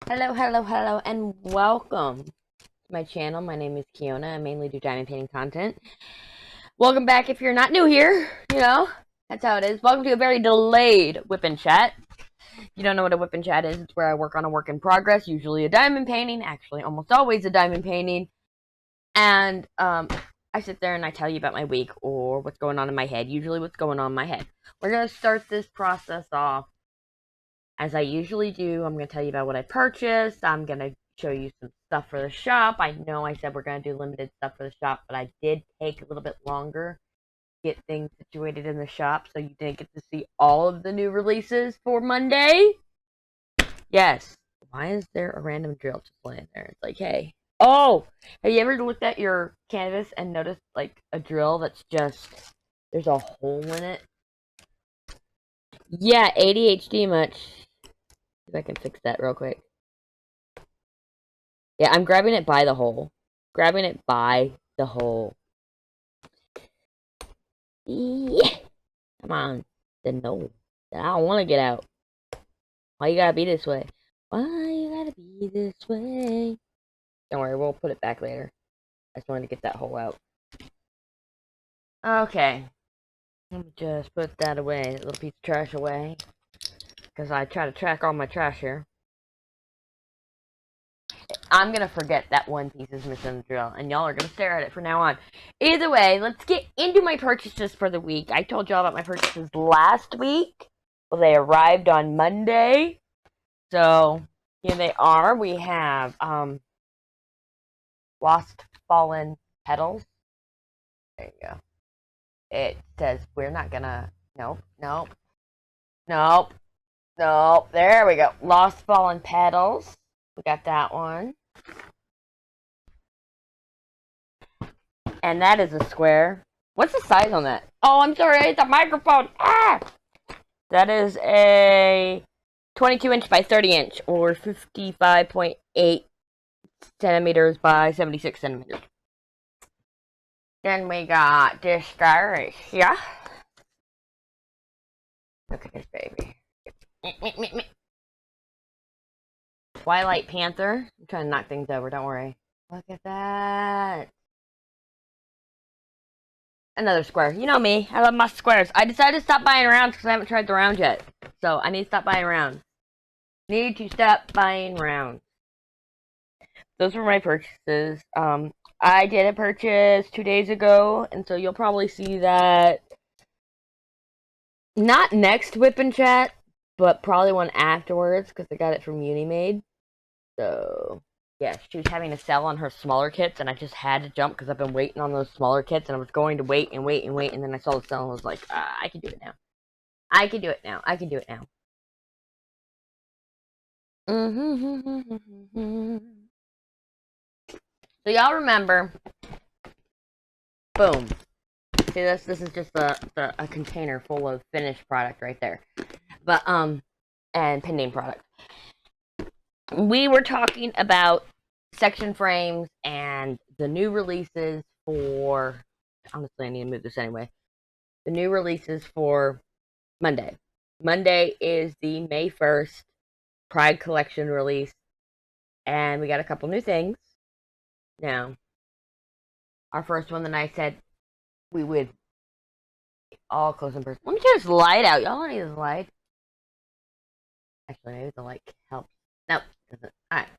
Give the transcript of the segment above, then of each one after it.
Hello, and welcome to my channel. My name is Keona. I mainly do diamond painting content. Welcome back if you're not new here. You know, that's how it is. Welcome to a very delayed WIP Chat. If you don't know what a WIP Chat is, it's where I work on a work in progress, usually a diamond painting, actually almost always a diamond painting. And I sit there and I tell you about my week or what's going on in my head, usually what's going on in my head. We're going to start this process off as I usually do. I'm going to tell you about what I purchased. I'm going to show you some stuff for the shop. I know I said we're going to do limited stuff for the shop, but I did take a little bit longer to get things situated in the shop, so you didn't get to see all of the new releases for Monday. Yes. Why is there a random drill just laying there? It's like, hey. Oh! Have you ever looked at your canvas and noticed, like, a drill that's just, there's a hole in it? Yeah, ADHD much. If I can fix that real quick. Yeah, I'm grabbing it by the hole. Grabbing it by the hole. Yeah. Come on. Then no. I don't want to get out. Why you gotta be this way? Why you gotta be this way? Don't worry, we'll put it back later. I just wanted to get that hole out. Okay. Let me just put that away. That little piece of trash away. Because I try to track all my trash here. I'm gonna forget that one piece is missing the drill, and y'all are gonna stare at it from now on. Either way, let's get into my purchases for the week. I told y'all about my purchases last week. Well, they arrived on Monday. So, here they are. We have, Lost Fallen Petals. There you go. It says, we're not gonna, nope. There we go. Lost Fallen Petals. We got that one. And that is a square. What's the size on that? Oh, I'm sorry, I hit the microphone. Ah! That is a 22 inch by 30 inch, or 55.8 centimeters by 76 centimeters. Then we got this guy right here. Look at this baby. Twilight Panther. I'm trying to knock things over, don't worry. Look at that. Another square. You know me. I love my squares. I decided to stop buying rounds because I haven't tried the round yet. So I need to stop buying rounds. Need to stop buying rounds. Those were my purchases. I did a purchase 2 days ago, and so you'll probably see that not next WIP Chat, but probably one afterwards because I got it from Munimade. So yeah, she was having a sale on her smaller kits, and I just had to jump because I've been waiting on those smaller kits, and I was going to wait, and then I saw the sale and was like, I can do it now. I can do it now. So y'all remember, boom. See this? This is just a container full of finished product right there. But, and pending product. We were talking about section frames and the new releases for, honestly, I need to move this anyway. The new releases for Monday. Monday is the May 1st Pride Collection release, and we got a couple new things. Now, our first one that I said we would all close in person. Let me turn this light out. Y'all don't need this light. Actually, maybe the light helps. No, doesn't. Alright.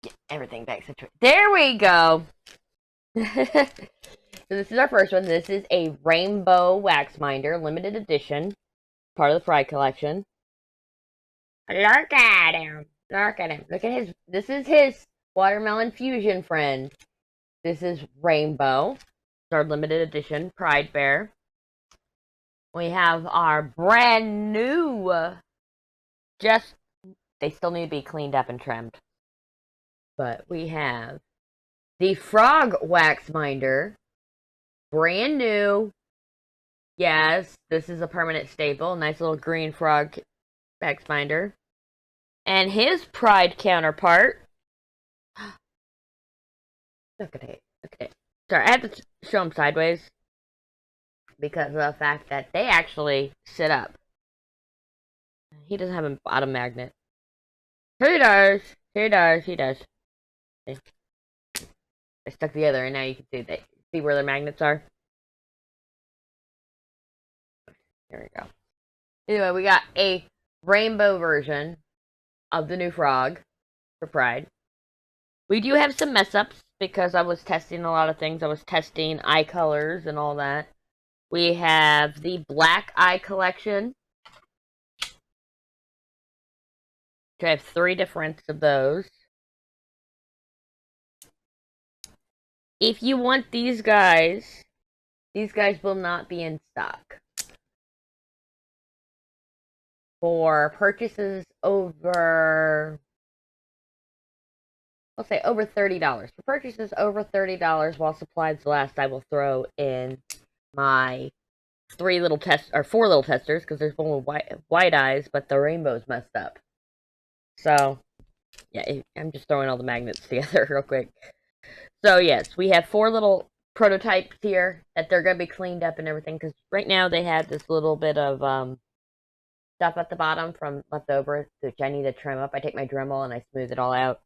Get everything back situated. There we go. So this is our first one. This is a rainbow wax minder, limited edition, part of the Pride collection. Look at him. Look at him. Look at his. This is his watermelon fusion friend. This is rainbow. It's our limited edition Pride Bear. We have our brand new, they still need to be cleaned up and trimmed. But we have the frog wax minder. Brand new. Yes, this is a permanent staple. Nice little green frog wax minder. And his Pride counterpart. Look at it. Sorry, I have to show them sideways because of the fact that they actually sit up. He doesn't have a bottom magnet. He does. He does. He does. See? They're stuck together, and now you can see where the magnets are. Here we go. Anyway, we got a rainbow version of the new frog for Pride. We do have some mess ups because I was testing a lot of things. I was testing eye colors and all that. We have the black eye collection. I have 3 different of those. If you want these guys will not be in stock. For purchases over, I'll say over $30. For purchases over $30 while supplies last, I will throw in my 4 little testers, because there's one with white eyes, but the rainbow's messed up. So, yeah, I'm just throwing all the magnets together real quick. So, yes, we have 4 little prototypes here that they're going to be cleaned up and everything, because right now they have this little bit of stuff at the bottom from leftover, which I need to trim up. I take my Dremel and I smooth it all out.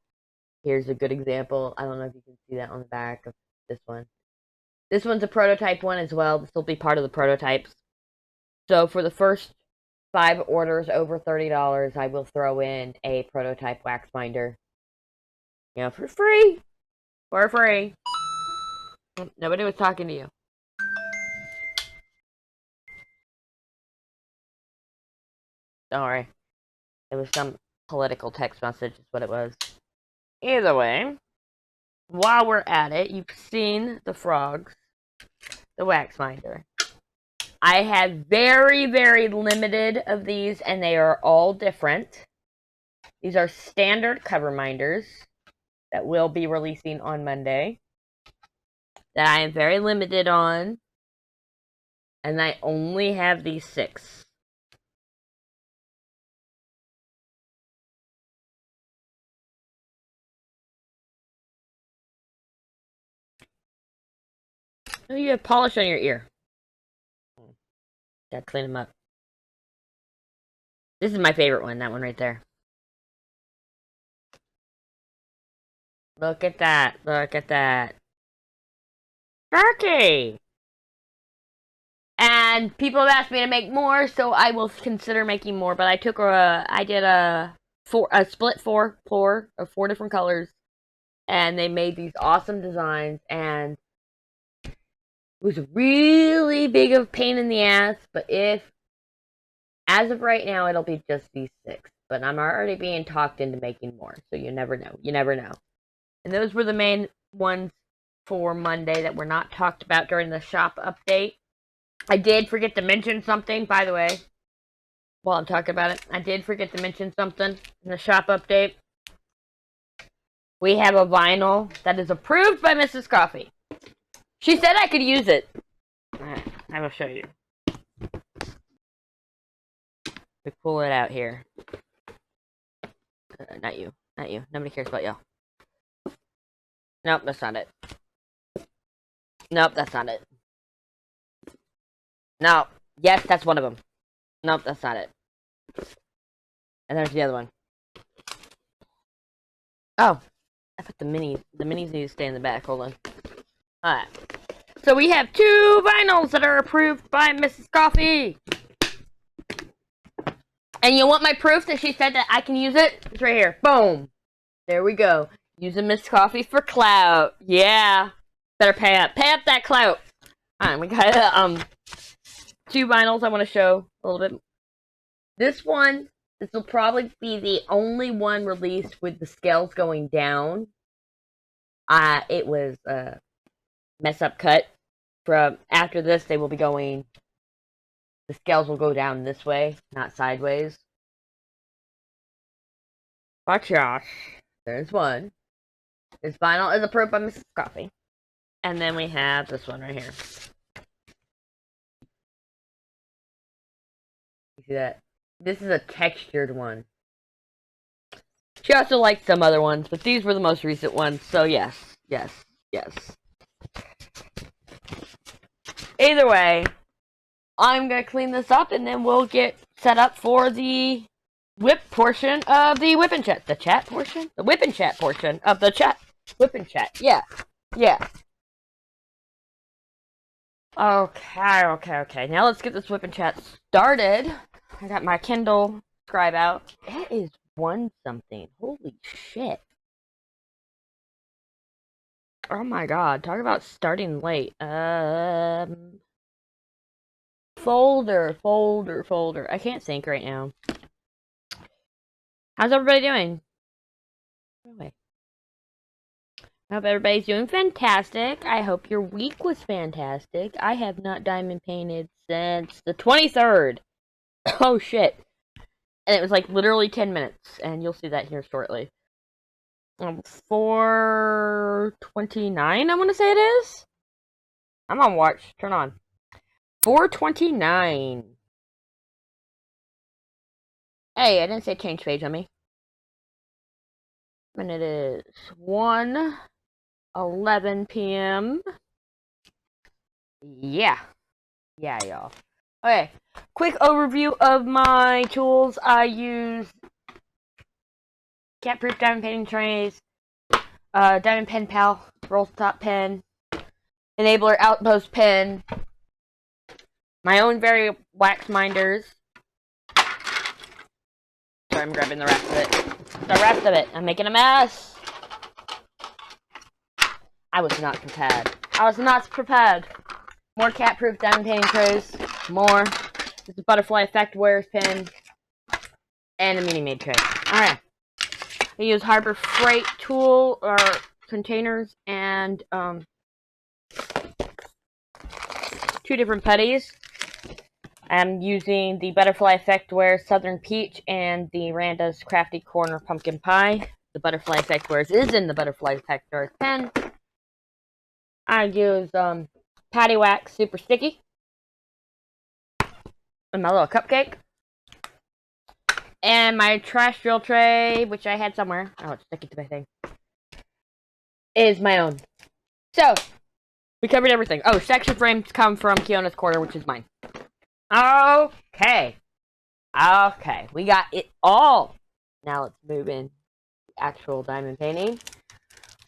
Here's a good example. I don't know if you can see that on the back of this one. This one's a prototype one as well. This will be part of the prototypes. So for the first 5 orders over $30, I will throw in a prototype wax binder. You know, for free. For free. Nobody was talking to you. Don't worry. It was some political text message is what it was. Either way, while we're at it, you've seen the frogs, the wax binder. I have very, very limited of these, and they are all different. These are standard cover minders that will be releasing on Monday. That I am very limited on. And I only have these 6. Oh, you have polish on your ear. Gotta clean them up. This is my favorite one, that one right there. Look at that. Look at that. Turkey! And people have asked me to make more, so I will consider making more. But I did a split 4 of 4 different colors. And they made these awesome designs, and it was really big of a pain in the ass, but as of right now, it'll be just these 6. But I'm already being talked into making more, so you never know. You never know. And those were the main ones for Monday that were not talked about during the shop update. I did forget to mention something, by the way, while I'm talking about it. I did forget to mention something in the shop update. We have a vinyl that is approved by Mrs. Coffee. She said I could use it. I will show you. We pull it out here. Not you. Not you. Nobody cares about y'all. Nope, that's not it. Nope, that's not it. No. Yes, that's one of them. Nope, that's not it. And there's the other one. Oh. I put the minis. The minis need to stay in the back. Hold on. Alright. So we have 2 vinyls that are approved by Mrs. Coffee. And you want my proof that she said that I can use it? It's right here. Boom. There we go. Using Miss Coffee for clout. Yeah. Better pay up. Pay up that clout. Alright, we got 2 vinyls I want to show a little bit. This will probably be the only one released with the scales going down. It was a mess up cut. From after this, they will be going. The scales will go down this way, not sideways. But yes, there's one. This vinyl is approved by Mrs. Coffee. And then we have this one right here. You see that? This is a textured one. She also liked some other ones, but these were the most recent ones, so yes. Yes. Yes. Either way, I'm going to clean this up, and then we'll get set up for the WIP portion of the WIP Chat. The chat portion? The WIP Chat portion of the chat. WIP Chat. Yeah. Yeah. Okay. Now let's get this WIP Chat started. I got my Kindle Scribe out. It is 1 something. Holy shit. Oh my god. Talk about starting late. Folder. I can't think right now. How's everybody doing? I hope everybody's doing fantastic. I hope your week was fantastic. I have not diamond painted since the 23rd. Oh shit. And it was like literally 10 minutes. And you'll see that here shortly. 4:29, I want to say it is. I'm on watch. Turn on. 4:29. Hey, I didn't say change page on me. And it is 1:11 p.m. Yeah, y'all. Okay, quick overview of my tools. I use cat-proof diamond painting trays, diamond pen pal, roll top pen, enabler outpost pen, my own very wax minders. Sorry, I'm grabbing the rest of it. I'm making a mess. I was not prepared. More cat-proof diamond painting trays. More. This is butterfly effect wearers pen. And a Munimade tray. Alright. I use Harbor Freight tool or containers and 2 different putties. I'm using the Butterfly Effect Wear Southern Peach and the Randa's Crafty Corner Pumpkin Pie. The Butterfly Effect Wears is in the Butterfly Effect Wears pen. I use PaddyWaxx Super Sticky. And my little cupcake. And my trash drill tray, which I had somewhere. Oh, it's sticking to my thing. Is my own. So, we covered everything. Oh, section frames come from Keona's corner, which is mine. Okay, we got it all. Now let's move in actual diamond painting.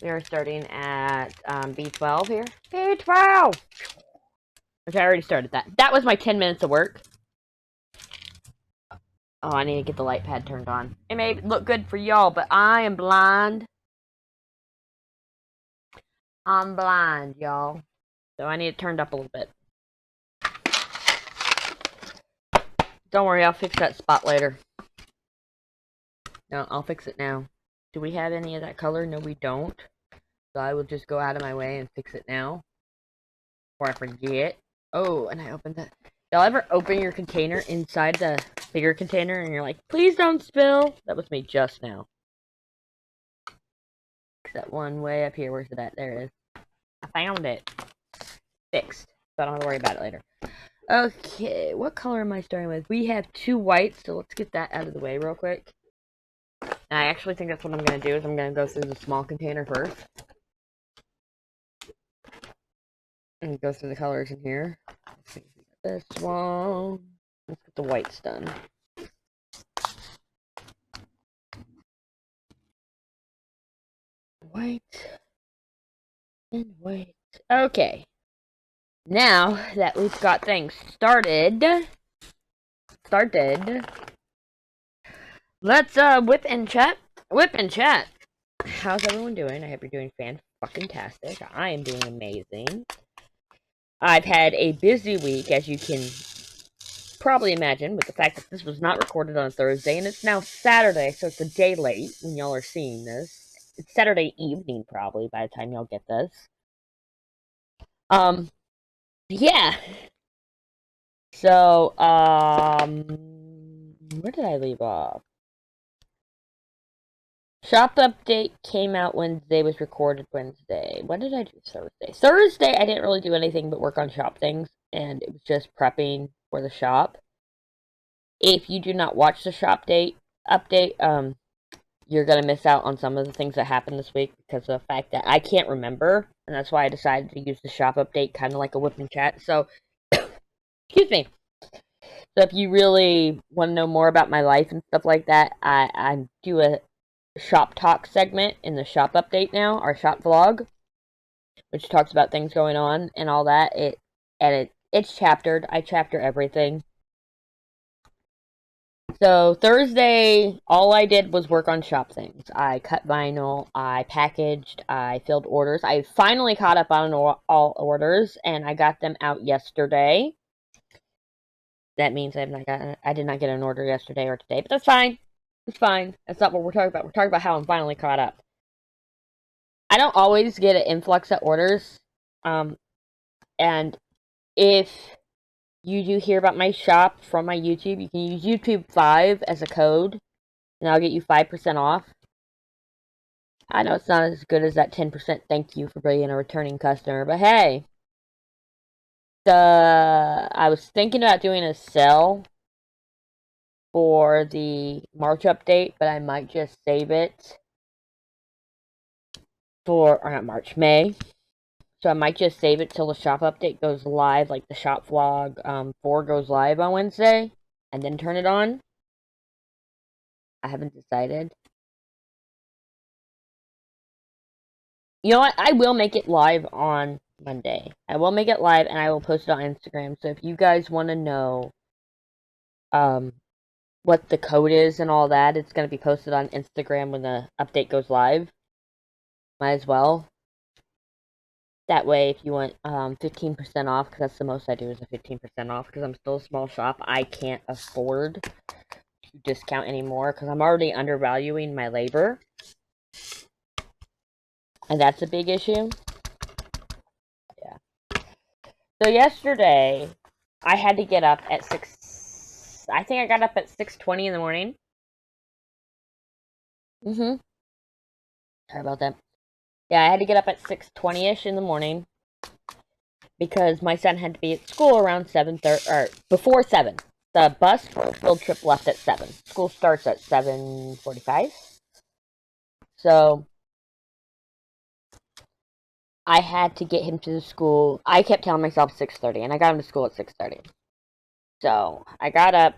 We are starting at B12 here. B12! Which I already started that. That was my 10 minutes of work. Oh, I need to get the light pad turned on. It may look good for y'all, but I am blind. I'm blind, y'all. So I need it turned up a little bit. Don't worry, I'll fix that spot later. No, I'll fix it now. Do we have any of that color? No, we don't. So I will just go out of my way and fix it now. Before I forget. Oh, and I opened that. Y'all ever open your container inside the bigger container and you're like, please don't spill? That was me just now. That one way up here. Where's it at? There it is. I found it. Fixed. So I don't have to worry about it later. Okay, what color am I starting with? We have 2 whites, so let's get that out of the way real quick. And I actually think that's what I'm going to do, is I'm going to go through the small container first. And go through the colors in here. Let's see, this one. Let's get the whites done. White. And white. Okay. Now that we've got things started, let's WIP Chat. How's everyone doing? I hope you're doing fan-fucking-tastic. I am doing amazing. I've had a busy week, as you can probably imagine, with the fact that this was not recorded on Thursday, and it's now Saturday, so it's a day late when y'all are seeing this. It's Saturday evening, probably, by the time y'all get this. Yeah. So, where did I leave off? Shop update came out Wednesday, was recorded Wednesday. What did I do Thursday? Thursday, I didn't really do anything but work on shop things, and it was just prepping for the shop. If you do not watch the shop update, you're going to miss out on some of the things that happened this week because of the fact that I can't remember, and that's why I decided to use the shop update kind of like a WIP Chat. So, excuse me. So if you really want to know more about my life and stuff like that, I do a shop talk segment in the shop update now, our shop vlog, which talks about things going on and all that. It's chaptered. I chapter everything. So Thursday, all I did was work on shop things. I cut vinyl, I packaged, I filled orders. I finally caught up on all orders, and I got them out yesterday. That means I did not get an order yesterday or today, but that's fine. It's fine. That's not what we're talking about. We're talking about how I'm finally caught up. I don't always get an influx of orders, and if you do hear about my shop from my YouTube, you can use YouTube 5 as a code, and I'll get you 5% off. I know it's not as good as that 10% thank you for being a returning customer, but hey. I was thinking about doing a sale for the March update, but I might just save it for, or not March, May. So I might just save it till the shop update goes live, like the shop vlog 4 goes live on Wednesday, and then turn it on. I haven't decided. You know what? I will make it live on Monday. I will make it live, and I will post it on Instagram. So if you guys want to know what the code is and all that, it's going to be posted on Instagram when the update goes live. Might as well. That way, if you want 15% off, because that's the most I do is a 15% off, because I'm still a small shop, I can't afford to discount anymore, because I'm already undervaluing my labor. And that's a big issue. Yeah. So yesterday, I had to get up at 6... I think I got up at 6:20 in the morning. Sorry about that. Yeah, I had to get up at 6:20ish in the morning because my son had to be at school around 7:30 or before 7. The bus for field trip left at 7. School starts at 7:45. So I had to get him to the school. I kept telling myself 6:30, and I got him to school at 6:30. So I got up,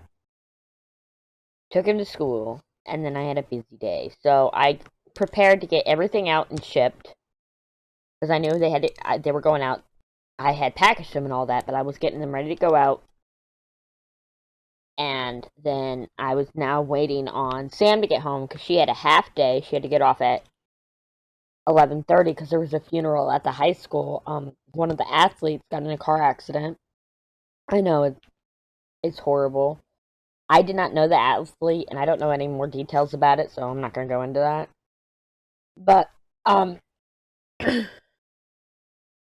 took him to school, and then I had a busy day. So I prepared to get everything out and shipped because I knew they were going out. I had packaged them and all that, but I was getting them ready to go out. And then I was now waiting on Sam to get home because she had a half day. She had to get off at 11:30 because there was a funeral at the high school. One of the athletes got in a car accident. I know it's horrible. I did not know the athlete, and I don't know any more details about it, so I'm not going to go into that. But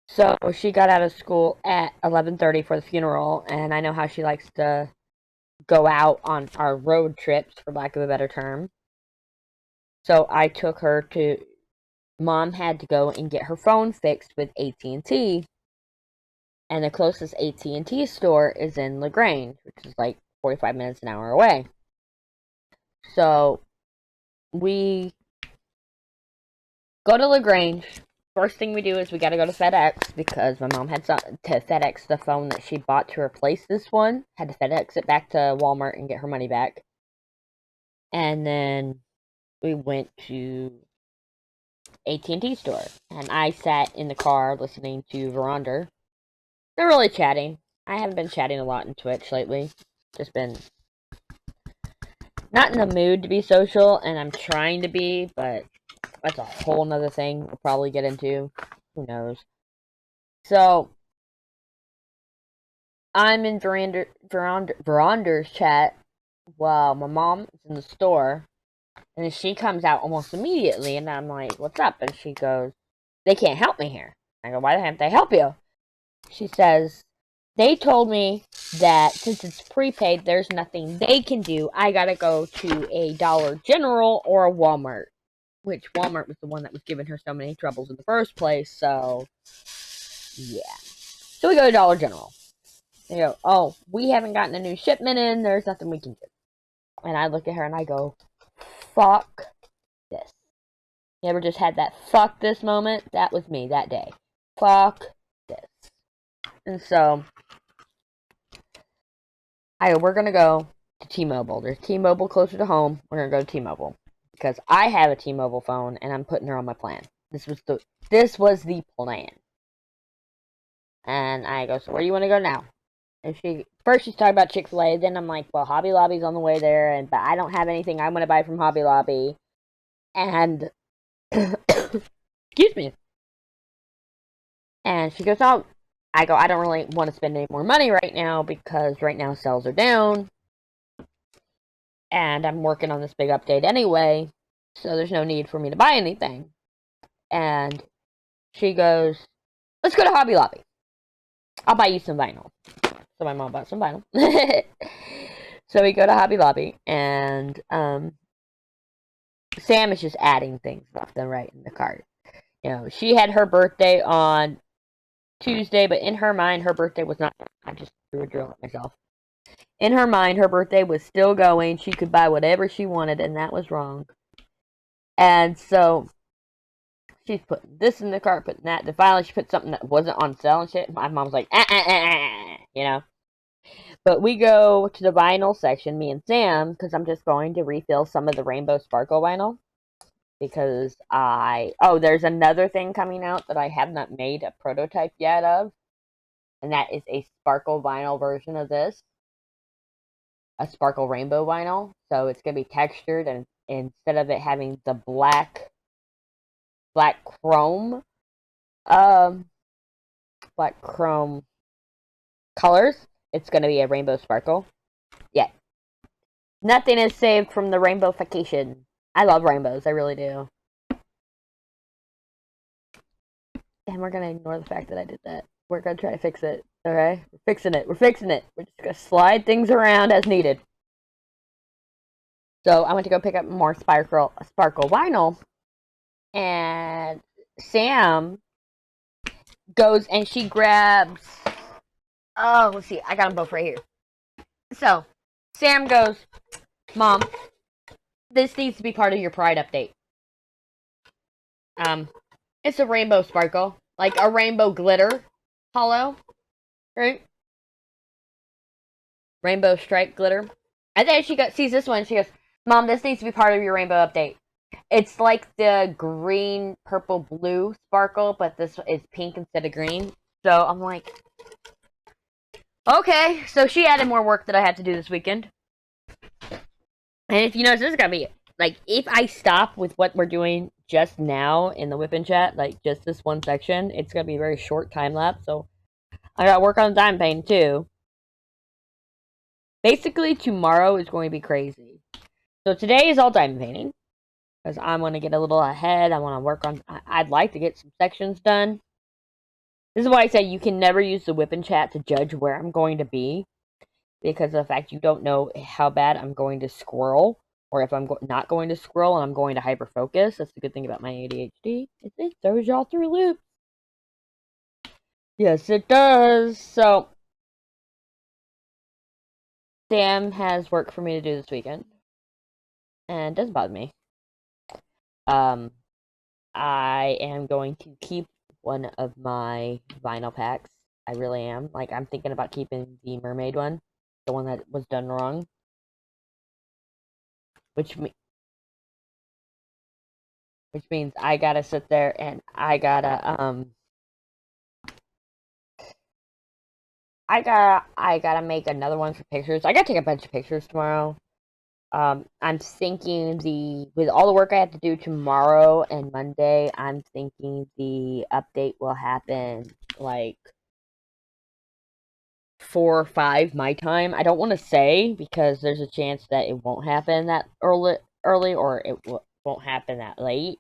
so she got out of school at 11:30 for the funeral, and I know how she likes to go out on our road trips, for lack of a better term. So I took her to... Mom had to go and get her phone fixed with AT&T, and the closest AT&T store is in LaGrange, which is like 45 minutes an hour away. So we go to LaGrange. First thing we do is we gotta go to FedEx because my mom had to FedEx the phone that she bought to replace this one. Had to FedEx it back to Walmart and get her money back. And then we went to AT&T store, and I sat in the car listening to Randa. They're really chatting. I haven't been chatting a lot in Twitch lately. Just been not in the mood to be social, and I'm trying to be, but that's a whole nother thing we'll probably get into. Who knows? So I'm in Veranda's chat while my mom is in the store, and then she comes out almost immediately, and I'm like, what's up? And she goes, they can't help me here. I go, why can't they help you? She says, they told me that since it's prepaid, there's nothing they can do. I gotta go to a Dollar General or a Walmart. Which Walmart was the one that was giving her so many troubles in the first place, so yeah. So we go to Dollar General. They go, oh, we haven't gotten a new shipment in, there's nothing we can do. And I look at her and I go, fuck this. You ever just had that fuck this moment? That was me that day. Fuck this. And so we're gonna go to T-Mobile. There's T-Mobile closer to home. We're gonna go to T-Mobile because I have a T-Mobile phone and I'm putting her on my plan. This was the plan. And I go, so where do you want to go now? And she's talking about Chick-fil-A. Then I'm like, well, Hobby Lobby's on the way there, but I don't have anything I want to buy from Hobby Lobby. And excuse me. And she goes, oh. I go, I don't really want to spend any more money right now because right now sales are down. And I'm working on this big update anyway, so there's no need for me to buy anything. And she goes, let's go to Hobby Lobby. I'll buy you some vinyl. So my mom bought some vinyl. So we go to Hobby Lobby, and Sam is just adding things left and right in the cart. You know, she had her birthday on Tuesday, but in her mind, her birthday was not. I just threw a drill at myself. In her mind, her birthday was still going. She could buy whatever she wanted, and that was wrong. And so she's putting this in the cart, putting that. Then finally, she put something that wasn't on sale and shit. My mom's like, you know. But we go to the vinyl section, me and Sam, because I'm just going to refill some of the Rainbow Sparkle vinyl. Because there's another thing coming out that I have not made a prototype yet of. And that is a sparkle vinyl version of this. A sparkle rainbow vinyl. So it's going to be textured, and instead of it having the black chrome colors, it's going to be a rainbow sparkle. Yeah. Nothing is saved from the rainbowification. I love rainbows, I really do. And we're going to ignore the fact that I did that. We're going to try to fix it, okay? We're fixing it. We're just going to slide things around as needed. So I went to go pick up more sparkle vinyl. And Sam goes and she grabs... Oh, let's see. I got them both right here. So, Sam goes, Mom, this needs to be part of your Pride update. It's a rainbow sparkle. Like a rainbow glitter hollow. Right? Rainbow stripe glitter. And then she sees this one and she goes, Mom, this needs to be part of your rainbow update. It's like the green, purple, blue sparkle, but this is pink instead of green. So I'm like, okay. So she added more work that I had to do this weekend. And if you notice, this is going to be, like, if I stop with what we're doing just now in the WIP Chat, like, just this one section, it's going to be a very short time lapse. So I got to work on diamond painting, too. Basically, tomorrow is going to be crazy. So today is all diamond painting. Because I want to get a little ahead. I want to work on... I'd like to get some sections done. This is why I say you can never use the WIP Chat to judge where I'm going to be. Because of the fact you don't know how bad I'm going to scroll. Or if I'm not going to scroll and I'm going to hyper-focus. That's the good thing about my ADHD. It throws y'all through loops. Yes, it does. So... Sam has work for me to do this weekend. And it doesn't bother me. I am going to keep one of my vinyl packs. I really am. Like, I'm thinking about keeping the mermaid one. The one that was done wrong. Which means I gotta sit there and I gotta make another one for pictures. I gotta take a bunch of pictures tomorrow. I'm thinking with all the work I have to do tomorrow and Monday, I'm thinking the update will happen like 4 or 5 my time. I don't want to say because there's a chance that it won't happen that early or it won't happen that late.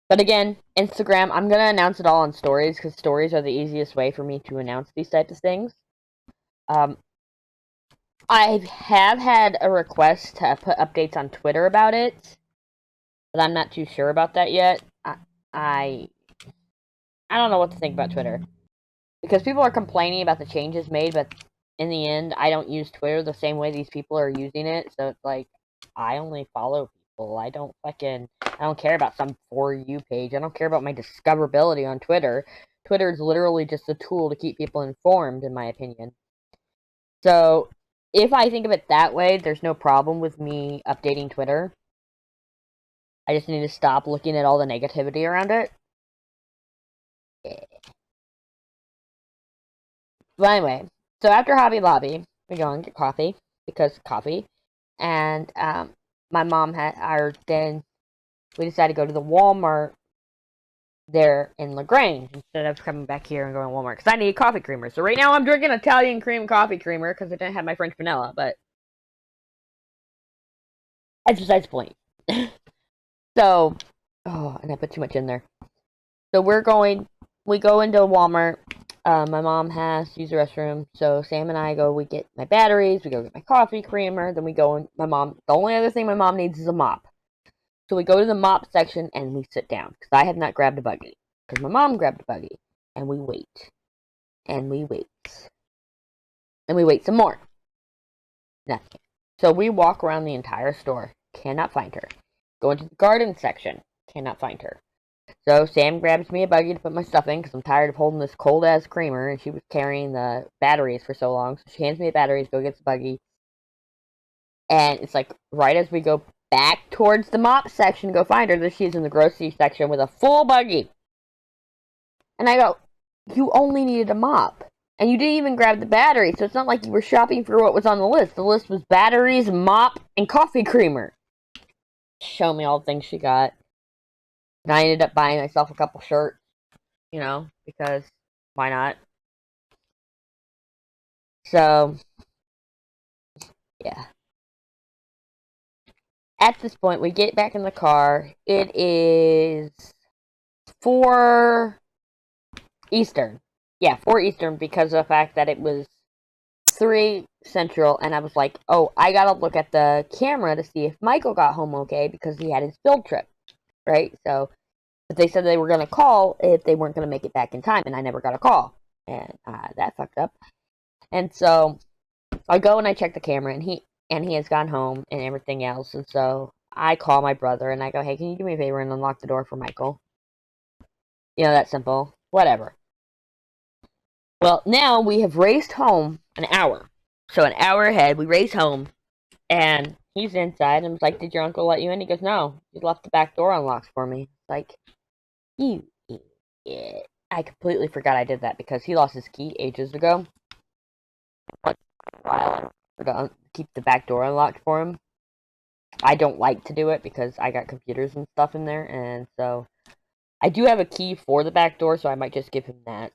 But again, Instagram, I'm going to announce it all on stories because stories are the easiest way for me to announce these types of things. I have had a request to put updates on Twitter about it, but I'm not too sure about that yet. I don't know what to think about Twitter. Because people are complaining about the changes made, but in the end, I don't use Twitter the same way these people are using it, so it's like, I only follow people. I don't care about some For You page. I don't care about my discoverability on Twitter. Twitter is literally just a tool to keep people informed, in my opinion. So, if I think of it that way, there's no problem with me updating Twitter. I just need to stop looking at all the negativity around it. Yeah. But anyway, so after Hobby Lobby, we go and get coffee, because coffee. And my mom then we decided to go to the Walmart there in LaGrange instead of coming back here and going to Walmart, because I need a coffee creamer. So right now I'm drinking Italian cream coffee creamer because I didn't have my French vanilla, but that's besides the point. So, and I put too much in there. So we go into Walmart. My mom has to use the restroom, so Sam and I go, we get my batteries, we go get my coffee creamer, then we go and the only other thing my mom needs is a mop. So we go to the mop section and we sit down, because I have not grabbed a buggy, because my mom grabbed a buggy, and we wait, and we wait, and we wait some more. Nothing. So we walk around the entire store, cannot find her. Go into the garden section, cannot find her. So Sam grabs me a buggy to put my stuff in, because I'm tired of holding this cold-ass creamer, and she was carrying the batteries for so long, so she hands me the batteries, go get the buggy, and it's like, right as we go back towards the mop section to go find her, she's in the grocery section with a full buggy. And I go, you only needed a mop, and you didn't even grab the battery, so it's not like you were shopping for what was on the list. The list was batteries, mop, and coffee creamer. Show me all the things she got. And I ended up buying myself a couple shirts, because why not? So, yeah. At this point, we get back in the car. It is 4 Eastern. Yeah, 4 Eastern, because of the fact that it was 3 Central, and I was like, oh, I gotta look at the camera to see if Michael got home okay, because he had his field trip, right? So, but they said they were gonna call if they weren't gonna make it back in time, and I never got a call, and that fucked up. And so, I go and I check the camera, and he has gone home and everything else, and so I call my brother, and I go, hey, can you do me a favor and unlock the door for Michael? That simple. Whatever. Well, now we have raced home an hour. So an hour ahead, we race home, and he's inside, and I was like, did your uncle let you in? He goes, no, he left the back door unlocked for me. It's like, you idiot. I completely forgot I did that, because he lost his key ages ago. While to keep the back door unlocked for him. I don't like to do it, because I got computers and stuff in there, and so I do have a key for the back door, so I might just give him that.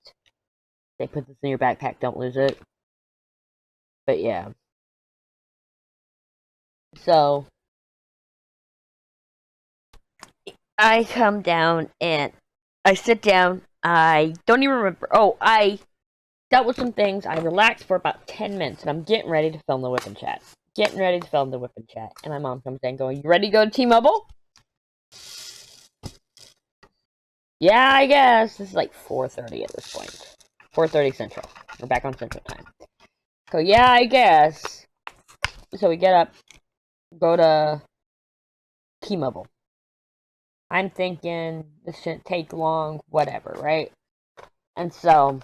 They put this in your backpack, don't lose it. But yeah. So I come down and I sit down. I don't even remember. Oh, I dealt with some things. I relaxed for about 10 minutes, and I'm getting ready to film the WIP Chat. And my mom comes in going, you ready to go to T-Mobile? Yeah, I guess. This is like 4:30 at this point. 4:30 Central. We're back on Central Time. So, yeah, I guess. So we get up, go to T-Mobile. I'm thinking this shouldn't take long, whatever, right? And so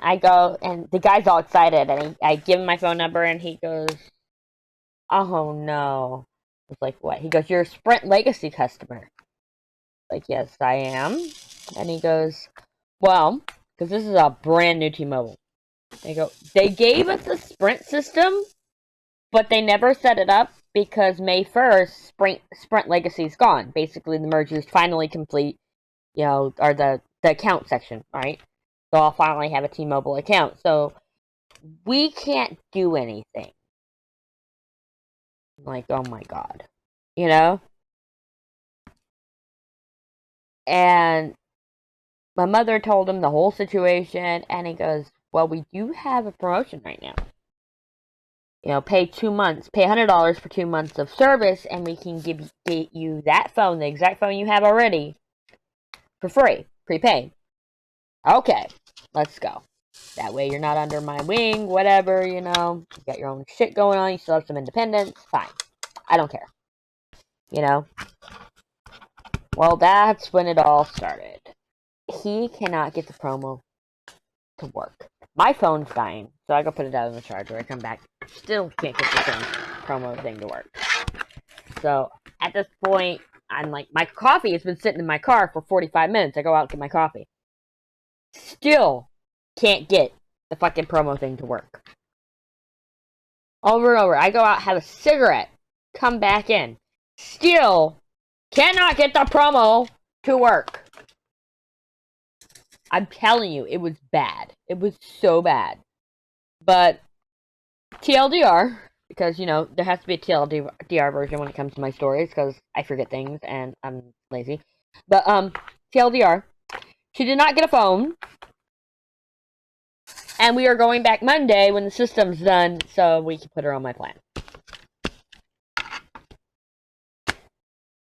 I go, and the guy's all excited, and I give him my phone number, and he goes, oh no. I was like, what? He goes, you're a Sprint Legacy customer. Like, yes, I am. And he goes, well, because this is a brand new T-Mobile. They gave us the Sprint system, but they never set it up, because May 1st, Sprint Legacy is gone. Basically, the merger is finally complete, or the account section, right? So I'll finally have a T-Mobile account. So we can't do anything. I'm like, oh my god. And my mother told him the whole situation, and he goes, well, we do have a promotion right now. Pay 2 months, pay $100 for 2 months of service, and we can get you that phone, the exact phone you have already, for free, prepaid. Okay, let's go. That way you're not under my wing, whatever, you got your own shit going on, you still have some independence, fine. I don't care. Well, that's when it all started. He cannot get the promo to work. My phone's dying. So I go put it out in the charger. I come back, still can't get the same promo thing to work. So at this point, I'm like, my coffee has been sitting in my car for 45 minutes. I go out and get my coffee. Still can't get the fucking promo thing to work. Over and over. I go out, have a cigarette, come back in. Still cannot get the promo to work. I'm telling you, it was bad. It was so bad. But TLDR, because, you know, there has to be a TLDR version when it comes to my stories, because I forget things and I'm lazy. But, TLDR, she did not get a phone. And we are going back Monday when the system's done, so we can put her on my plan.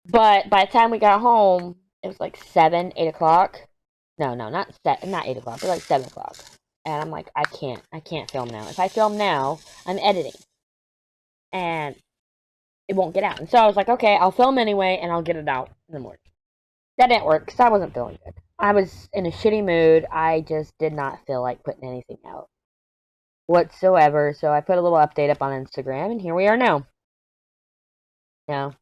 But by the time we got home, it was like 7, 8 o'clock. No, not 8 o'clock, but like 7 o'clock. And I'm like, I can't film now. If I film now, I'm editing. And it won't get out. And so I was like, okay, I'll film anyway, and I'll get it out in the morning. That didn't work, because I wasn't feeling good. I was in a shitty mood. I just did not feel like putting anything out whatsoever. So I put a little update up on Instagram, and here we are now. Now,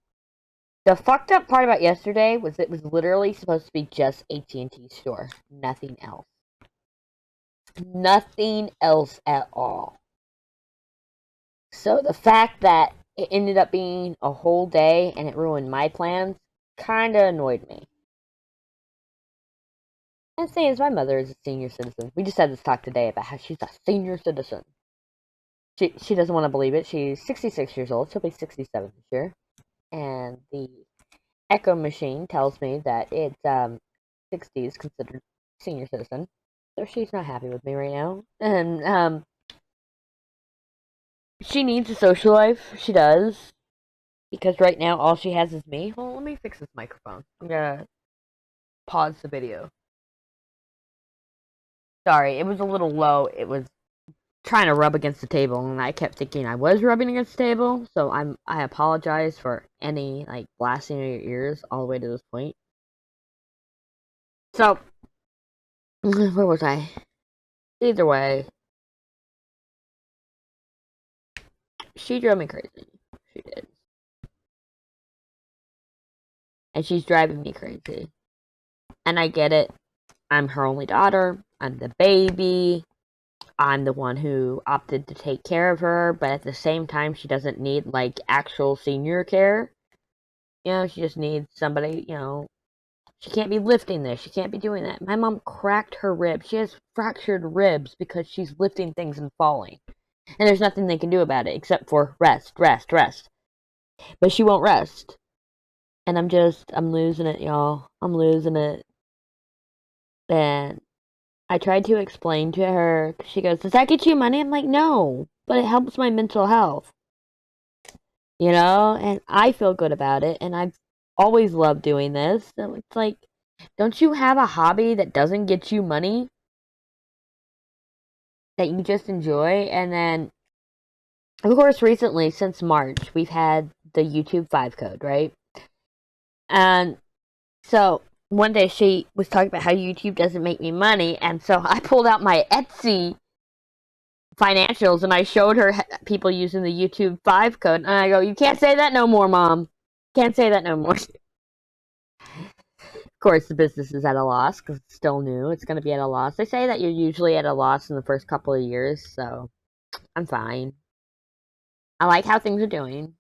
the fucked up part about yesterday was it was literally supposed to be just AT&T store. Nothing else. Nothing else at all. So the fact that it ended up being a whole day and it ruined my plans kind of annoyed me. And saying as my mother is a senior citizen. We just had this talk today about how she's a senior citizen. She doesn't want to believe it. She's 66 years old. She'll be 67 this year. And the Echo machine tells me that it's 60 is considered senior citizen. So she's not happy with me right now. And she needs a social life. She does. Because right now all she has is me. Hold on, let me fix this microphone. I'm gonna pause the video. Sorry, it was a little low. It was trying to rub against the table, and I kept thinking I was rubbing against the table, so I apologize for any, like, blasting of your ears all the way to this point. So, where was I? Either way, she drove me crazy. She did. And she's driving me crazy. And I get it. I'm her only daughter. I'm the baby. I'm the one who opted to take care of her, but at the same time, she doesn't need, like, actual senior care. You know, she just needs somebody, you know, she can't be lifting this, she can't be doing that. My mom cracked her ribs. She has fractured ribs because she's lifting things and falling. And there's nothing they can do about it except for rest, rest, rest. But she won't rest. And I'm losing it, y'all. I'm losing it. And I tried to explain to her, she goes, does that get you money? I'm like, no, but it helps my mental health. You know, and I feel good about it, and I've always loved doing this. So it's like, don't you have a hobby that doesn't get you money? That you just enjoy? And then, of course, recently, since March, we've had the YouTube 5 code, right? And so one day she was talking about how YouTube doesn't make me money, and so I pulled out my Etsy financials and I showed her people using the YouTube 5 code, and I go, you can't say that no more, Mom. Can't say that no more. Of course, the business is at a loss because it's still new. It's going to be at a loss. They say that you're usually at a loss in the first couple of years, so I'm fine. I like how things are doing.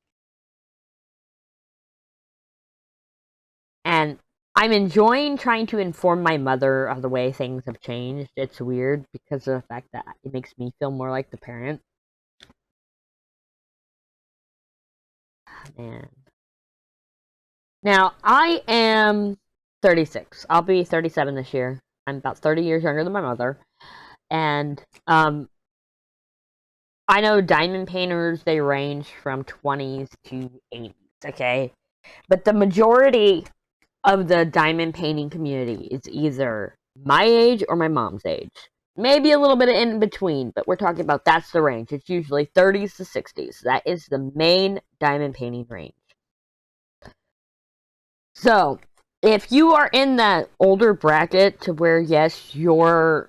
And I'm enjoying trying to inform my mother of the way things have changed. It's weird because of the fact that it makes me feel more like the parent. Man. Now, I am 36. I'll be 37 this year. I'm about 30 years younger than my mother. And, I know diamond painters, they range from 20s to 80s, okay? But the majority of the diamond painting community is either my age or my mom's age. Maybe a little bit of in between, but we're talking about that's the range. It's usually 30s to 60s. That is the main diamond painting range. So, if you are in that older bracket to where, yes, you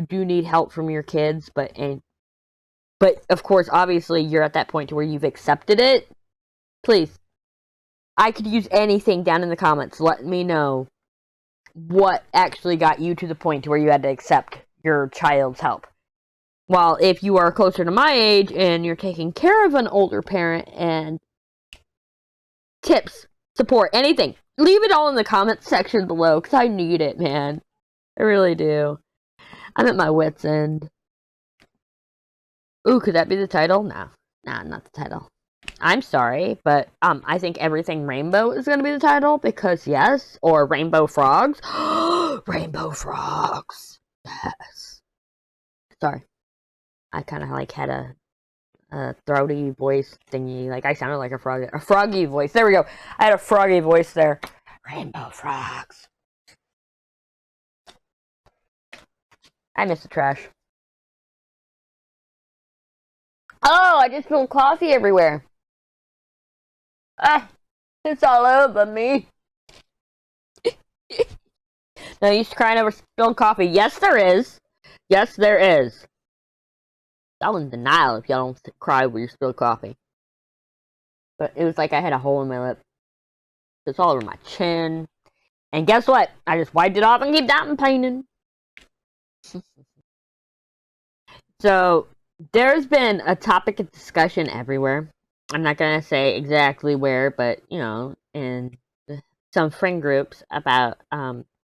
do need help from your kids, but But, of course, obviously, you're at that point to where you've accepted it. Please. I could use anything down in the comments. Let me know what actually got you to the point to where you had to accept your child's help. While if you are closer to my age and you're taking care of an older parent and tips, support, anything, leave it all in the comments section below because I need it, man. I really do. I'm at my wit's end. Ooh, could that be the title? No. Nah, not the title. I'm sorry, but I think everything rainbow is going to be the title because yes, or rainbow frogs. Rainbow frogs. Yes. Sorry. I kind of like had a throaty voice thingy. Like I sounded like a froggy voice. There we go. I had a froggy voice there. Rainbow frogs. I miss the trash. Oh, I just spilled coffee everywhere. Ah, it's all over me. No use crying over spilled coffee. Yes, there is. Yes, there is. Y'all in denial if y'all don't cry over your spilled coffee. But it was like I had a hole in my lip. It's all over my chin. And guess what? I just wiped it off and keep that painting. So, there's been a topic of discussion everywhere. I'm not going to say exactly where, but, you know, in some friend groups about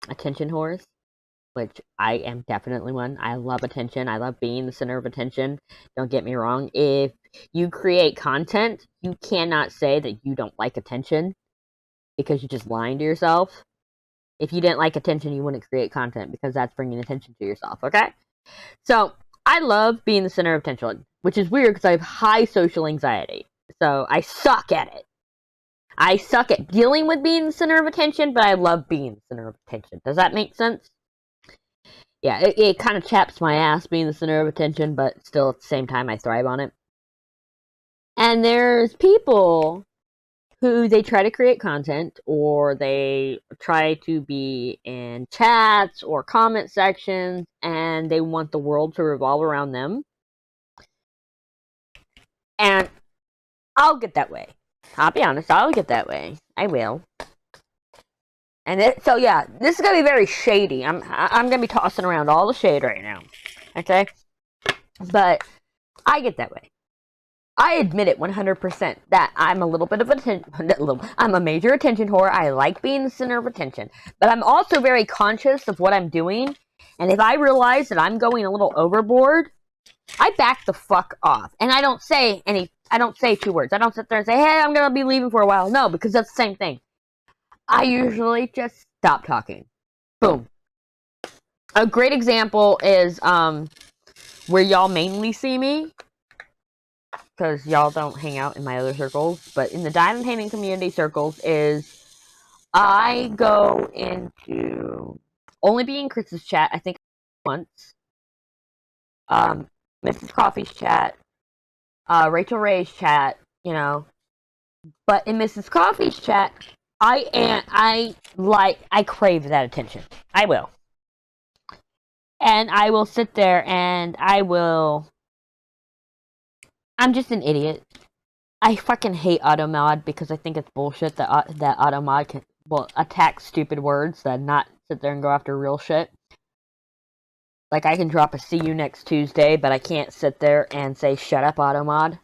attention whores, which I am definitely one. I love attention. I love being the center of attention. Don't get me wrong. If you create content, you cannot say that you don't like attention because you're just lying to yourself. If you didn't like attention, you wouldn't create content because that's bringing attention to yourself, okay? So, I love being the center of attention, which is weird because I have high social anxiety. So, I suck at it. I suck at dealing with being the center of attention, but I love being the center of attention. Does that make sense? Yeah, it kind of chaps my ass being the center of attention, but still at the same time I thrive on it. And there's people who they try to create content or they try to be in chats or comment sections and they want the world to revolve around them. And I'll get that way. I'll be honest, I'll get that way. I will. And so yeah, this is gonna be very shady. I'm gonna be tossing around all the shade right now. Okay? But I get that way. I admit it 100% that I'm a little bit of I'm a major attention whore. I like being the center of attention. But I'm also very conscious of what I'm doing. And if I realize that I'm going a little overboard, I back the fuck off. And I don't say 2 words. I don't sit there and say, hey, I'm going to be leaving for a while. No, because that's the same thing. I usually just stop talking. Boom. A great example is where y'all mainly see me. Because y'all don't hang out in my other circles, but in the diamond painting community circles is I go into only being Chris's chat, I think once, Mrs. Coffee's chat, Rachel Ray's chat, you know, but in Mrs. Coffee's chat, I crave that attention. I will. And I will sit there and I'm just an idiot. I fucking hate automod because I think it's bullshit that automod can attack stupid words and not sit there and go after real shit. Like I can drop a see you next Tuesday, but I can't sit there and say shut up automod.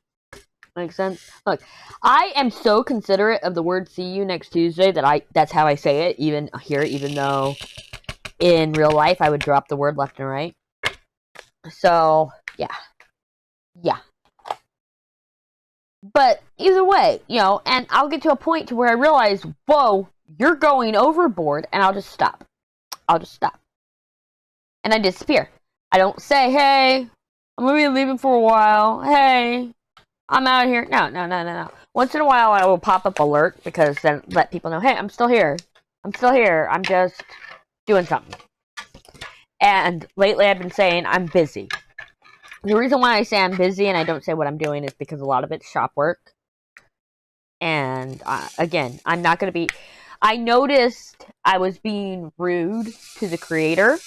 Makes sense? Look, I am so considerate of the word see you next Tuesday that that's how I say it even here, even though in real life I would drop the word left and right. So yeah. But either way, you know, and I'll get to a point to where I realize, whoa, you're going overboard, and I'll just stop. And I disappear. I don't say, hey, I'm going to be leaving for a while. Hey, I'm out of here. No. Once in a while, I will pop up alert, because then let people know, hey, I'm still here. I'm just doing something. And lately I've been saying I'm busy. The reason why I say I'm busy and I don't say what I'm doing is because a lot of it's shop work. And, again, I'm not going to be... I noticed I was being rude to the creator.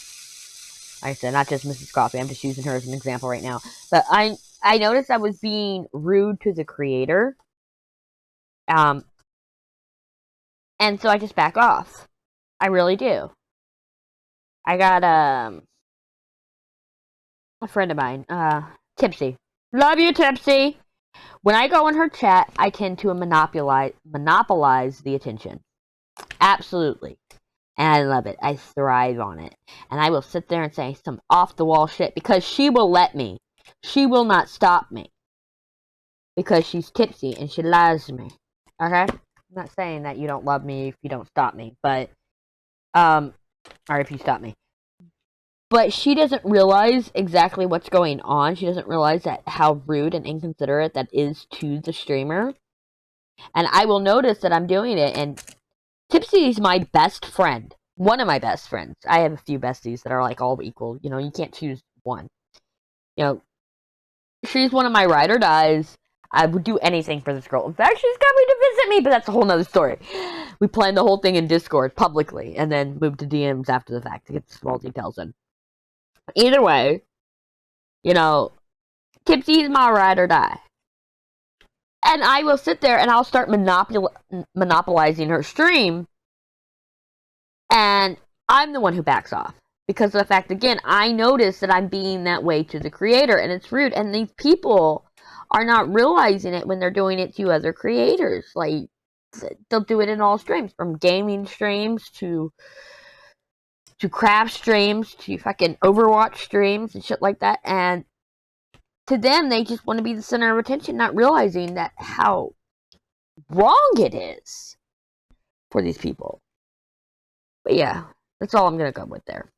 Like I said, not just Mrs. Coffee. I'm just using her as an example right now. But I I noticed I was being rude to the creator. And so I just back off. I really do. I got a friend of mine, Tipsy. Love you, Tipsy. When I go in her chat, I tend to monopolize the attention. Absolutely. And I love it. I thrive on it. And I will sit there and say some off-the-wall shit because she will let me. She will not stop me. Because she's tipsy and she loves me. Okay? I'm not saying that you don't love me if you don't stop me. But, or if you stop me. But she doesn't realize exactly what's going on. She doesn't realize that how rude and inconsiderate that is to the streamer. And I will notice that I'm doing it, and Tipsy is my best friend. One of my best friends. I have a few besties that are like all equal. You know, you can't choose one. You know, she's one of my ride or dies. I would do anything for this girl. In fact, she's coming to visit me, but that's a whole nother story. We planned the whole thing in Discord publicly, and then moved to DMs after the fact to get the small details in. Either way, you know, Tipsy is my ride or die. And I will sit there and I'll start monopolizing her stream. And I'm the one who backs off. Because of the fact, again, I notice that I'm being that way to the creator. And it's rude. And these people are not realizing it when they're doing it to other creators. Like, they'll do it in all streams. From gaming streams to craft streams, to fucking Overwatch streams and shit like that. And to them, they just want to be the center of attention, not realizing that how wrong it is for these people. But yeah, that's all I'm gonna go with there.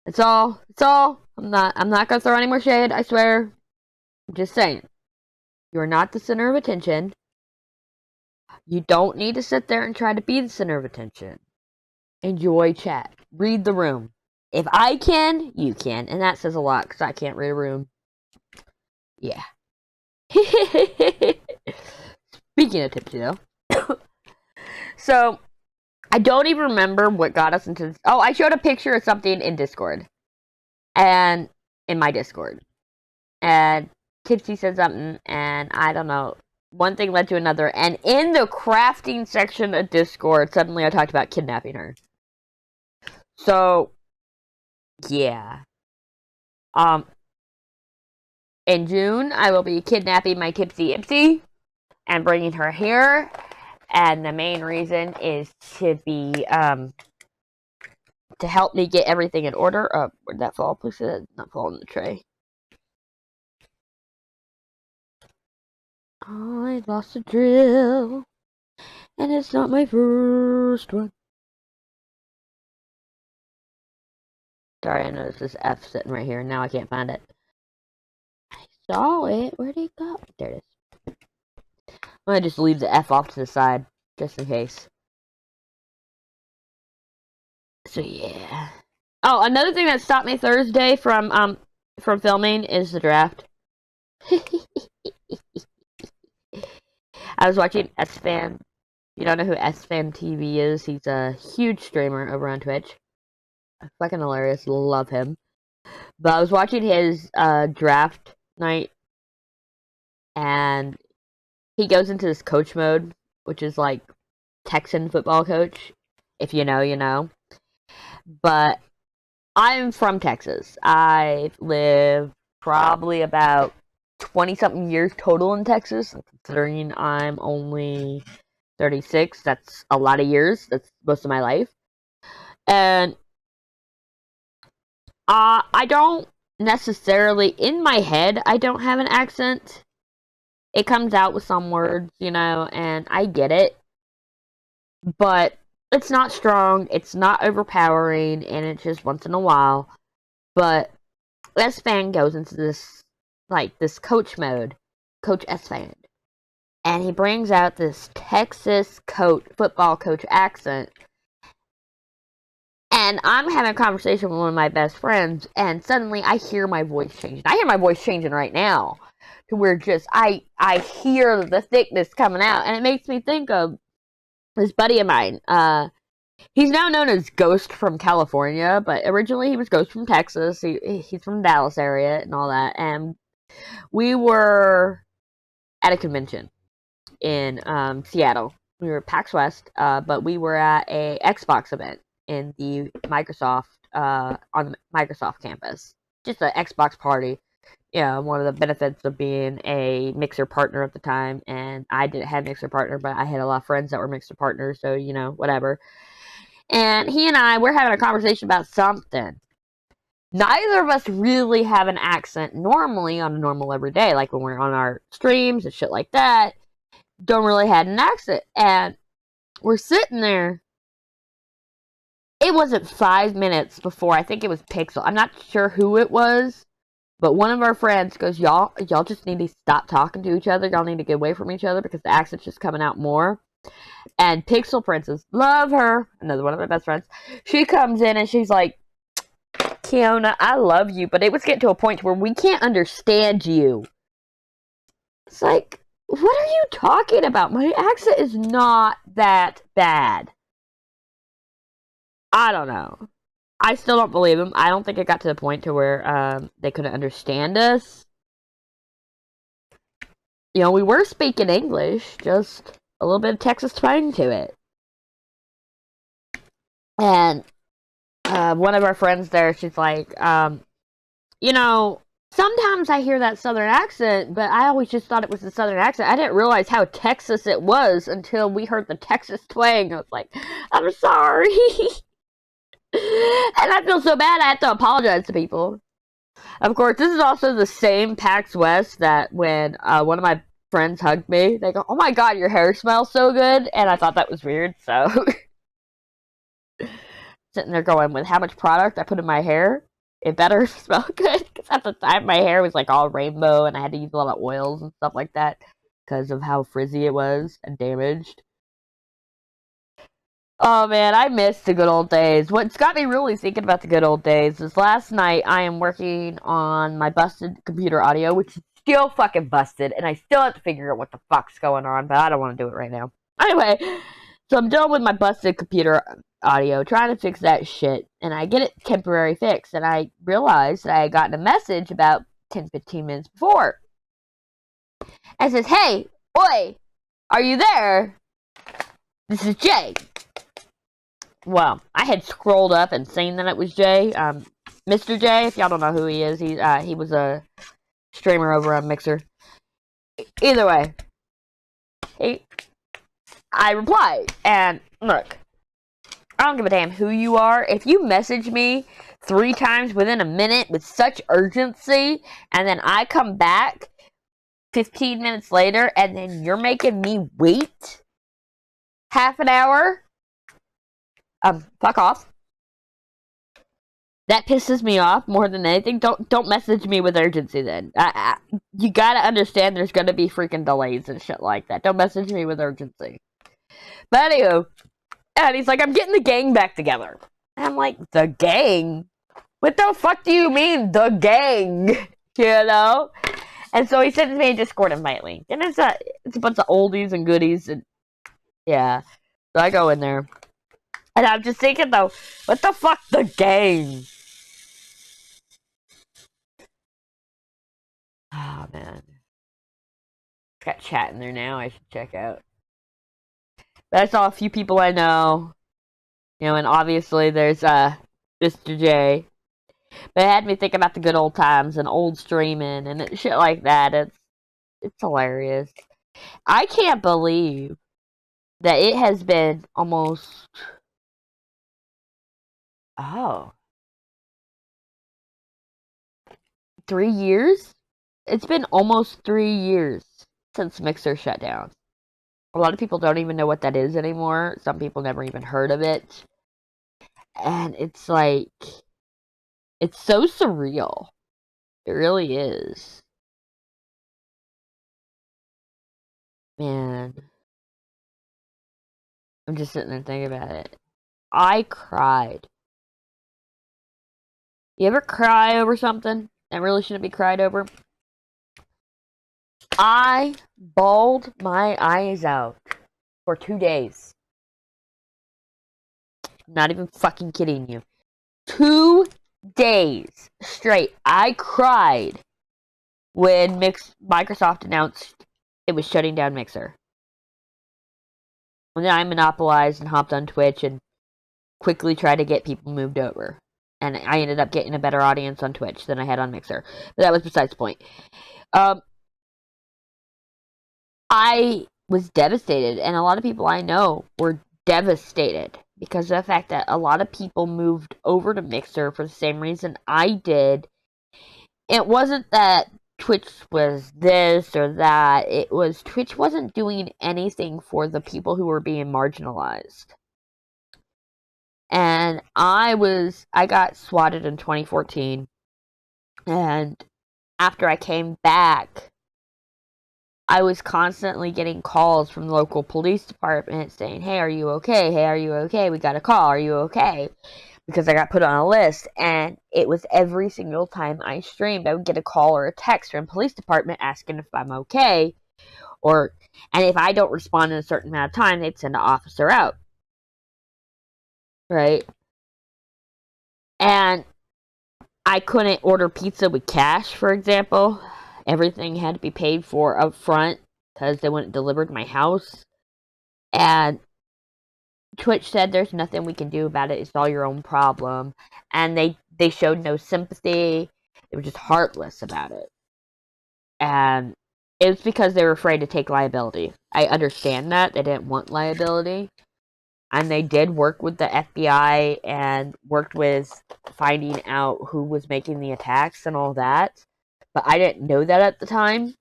It's all. I'm not gonna throw any more shade, I swear. I'm just saying. You're not the center of attention. You don't need to sit there and try to be the center of attention. Enjoy chat. Read the room. If I can, you can. And that says a lot, because I can't read a room. Yeah. Speaking of tipsy, though. So, I don't even remember what got us into this. Oh, I showed a picture of something in Discord. And, in my Discord. And Tipsy said something, and I don't know. One thing led to another. And in the crafting section of Discord, suddenly I talked about kidnapping her. So, yeah. In June, I will be kidnapping my Tipsy Ipsy and bringing her here. And the main reason is to be, to help me get everything in order. Where'd that fall? Please not fall in the tray. Oh, I lost a drill. And it's not my first one. Sorry, I noticed this F sitting right here. Now I can't find it. I saw it. Where'd it go? There it is. I'm gonna just leave the F off to the side, just in case. So yeah. Oh, another thing that stopped me Thursday from filming is the draft. I was watching S-Fan. You don't know who S-Fan TV is? He's a huge streamer over on Twitch. Fucking hilarious. Love him. But I was watching his draft night, and he goes into this coach mode, which is like Texan football coach. If you know, you know. But I'm from Texas. I've lived probably about 20-something years total in Texas. Considering I'm only 36, that's a lot of years. That's most of my life. And I don't necessarily, in my head, I don't have an accent. It comes out with some words, you know, and I get it. But it's not strong, it's not overpowering, and it's just once in a while. But S-Fan goes into this, like, this coach mode, Coach S-Fan. And he brings out this Texas football coach accent. And I'm having a conversation with one of my best friends, and suddenly I hear my voice changing. I hear my voice changing right now, to where just, I hear the thickness coming out, and it makes me think of this buddy of mine. He's now known as Ghost from California, but originally he was Ghost from Texas. He's from Dallas area and all that, and We were at a convention in Seattle. We were at PAX West, but we were at a Xbox event in the Microsoft on the Microsoft campus. Just an Xbox party. Yeah, one of the benefits of being a Mixer partner at the time, and I didn't have Mixer partner, but I had a lot of friends that were Mixer partners, so whatever. And he and I, we're having a conversation about something. Neither of us really have an accent normally on a normal everyday, like when we're on our streams and shit like that. Don't really have an accent, and we're sitting there. It wasn't 5 minutes before, I think it was Pixel. I'm not sure who it was, but one of our friends goes, y'all just need to stop talking to each other. Y'all need to get away from each other because the accent's just coming out more. And Pixel Princess, love her, another one of my best friends, she comes in and she's like, Keona, I love you, but it was getting to a point where we can't understand you. It's like, what are you talking about? My accent is not that bad. I don't know. I still don't believe him. I don't think it got to the point to where they couldn't understand us. We were speaking English, just a little bit of Texas twang to it. And one of our friends there, she's like, sometimes I hear that southern accent, but I always just thought it was the southern accent. I didn't realize how Texas it was until we heard the Texas twang. I was like, I'm sorry. And I feel so bad I have to apologize to people. Of course, this is also the same PAX West that when one of my friends hugged me, they go, oh my god, your hair smells so good. And I thought that was weird, so... Sitting there going, with how much product I put in my hair, it better smell good. Because at the time, my hair was like all rainbow, and I had to use a lot of oils and stuff like that because of how frizzy it was and damaged. Oh man, I miss the good old days. What's got me really thinking about the good old days is last night I am working on my busted computer audio, which is still fucking busted, and I still have to figure out what the fuck's going on, but I don't want to do it right now. Anyway, so I'm done with my busted computer audio, trying to fix that shit, and I get it temporary fixed, and I realized that I had gotten a message about 10-15 minutes before. And it says, hey, oi, are you there? This is Jay. Well, I had scrolled up and seen that it was Jay. Mr. J, if y'all don't know who he is, he was a streamer over on Mixer. Either way, I replied, and look, I don't give a damn who you are. If you message me 3 times within a minute with such urgency, and then I come back 15 minutes later, and then you're making me wait half an hour, fuck off. That pisses me off more than anything. Don't message me with urgency then. You gotta understand there's gonna be freaking delays and shit like that. Don't message me with urgency. But anywho, and he's like, I'm getting the gang back together. And I'm like, the gang? What the fuck do you mean, the gang? And so he sends me a Discord invite link. And it's a bunch of oldies and goodies. And yeah. So I go in there. And I'm just thinking, though, what the fuck, the gang? Oh, man. It's got chat in there now I should check out. But I saw a few people I know. And obviously there's Mr. J. But it had me think about the good old times and old streaming and shit like that. It's hilarious. I can't believe that it has been almost... 3 years? It's been almost 3 years since Mixer shut down. A lot of people don't even know what that is anymore. Some people never even heard of it. And it's like... It's so surreal. It really is. Man. I'm just sitting there thinking about it. I cried. You ever cry over something that really shouldn't be cried over? I bawled my eyes out for 2 days. I'm not even fucking kidding you. 2 days straight. I cried when Microsoft announced it was shutting down Mixer. And then I monopolized and hopped on Twitch and quickly tried to get people moved over. And I ended up getting a better audience on Twitch than I had on Mixer. But that was besides the point. I was devastated, and a lot of people I know were devastated because of the fact that a lot of people moved over to Mixer for the same reason I did. It wasn't that Twitch was this or that. It was Twitch wasn't doing anything for the people who were being marginalized. And I got swatted in 2014, and after I came back, I was constantly getting calls from the local police department saying, hey, are you okay? Hey, are you okay? We got a call. Are you okay? Because I got put on a list, and it was every single time I streamed, I would get a call or a text from the police department asking if I'm okay, and if I don't respond in a certain amount of time, they'd send an officer out. Right? And I couldn't order pizza with cash, for example. Everything had to be paid for up front because they wouldn't deliver to my house. And Twitch said there's nothing we can do about it. It's all your own problem. And they showed no sympathy. They were just heartless about it. And it was because they were afraid to take liability. I understand that. They didn't want liability. And they did work with the FBI and worked with finding out who was making the attacks and all that. But I didn't know that at the time.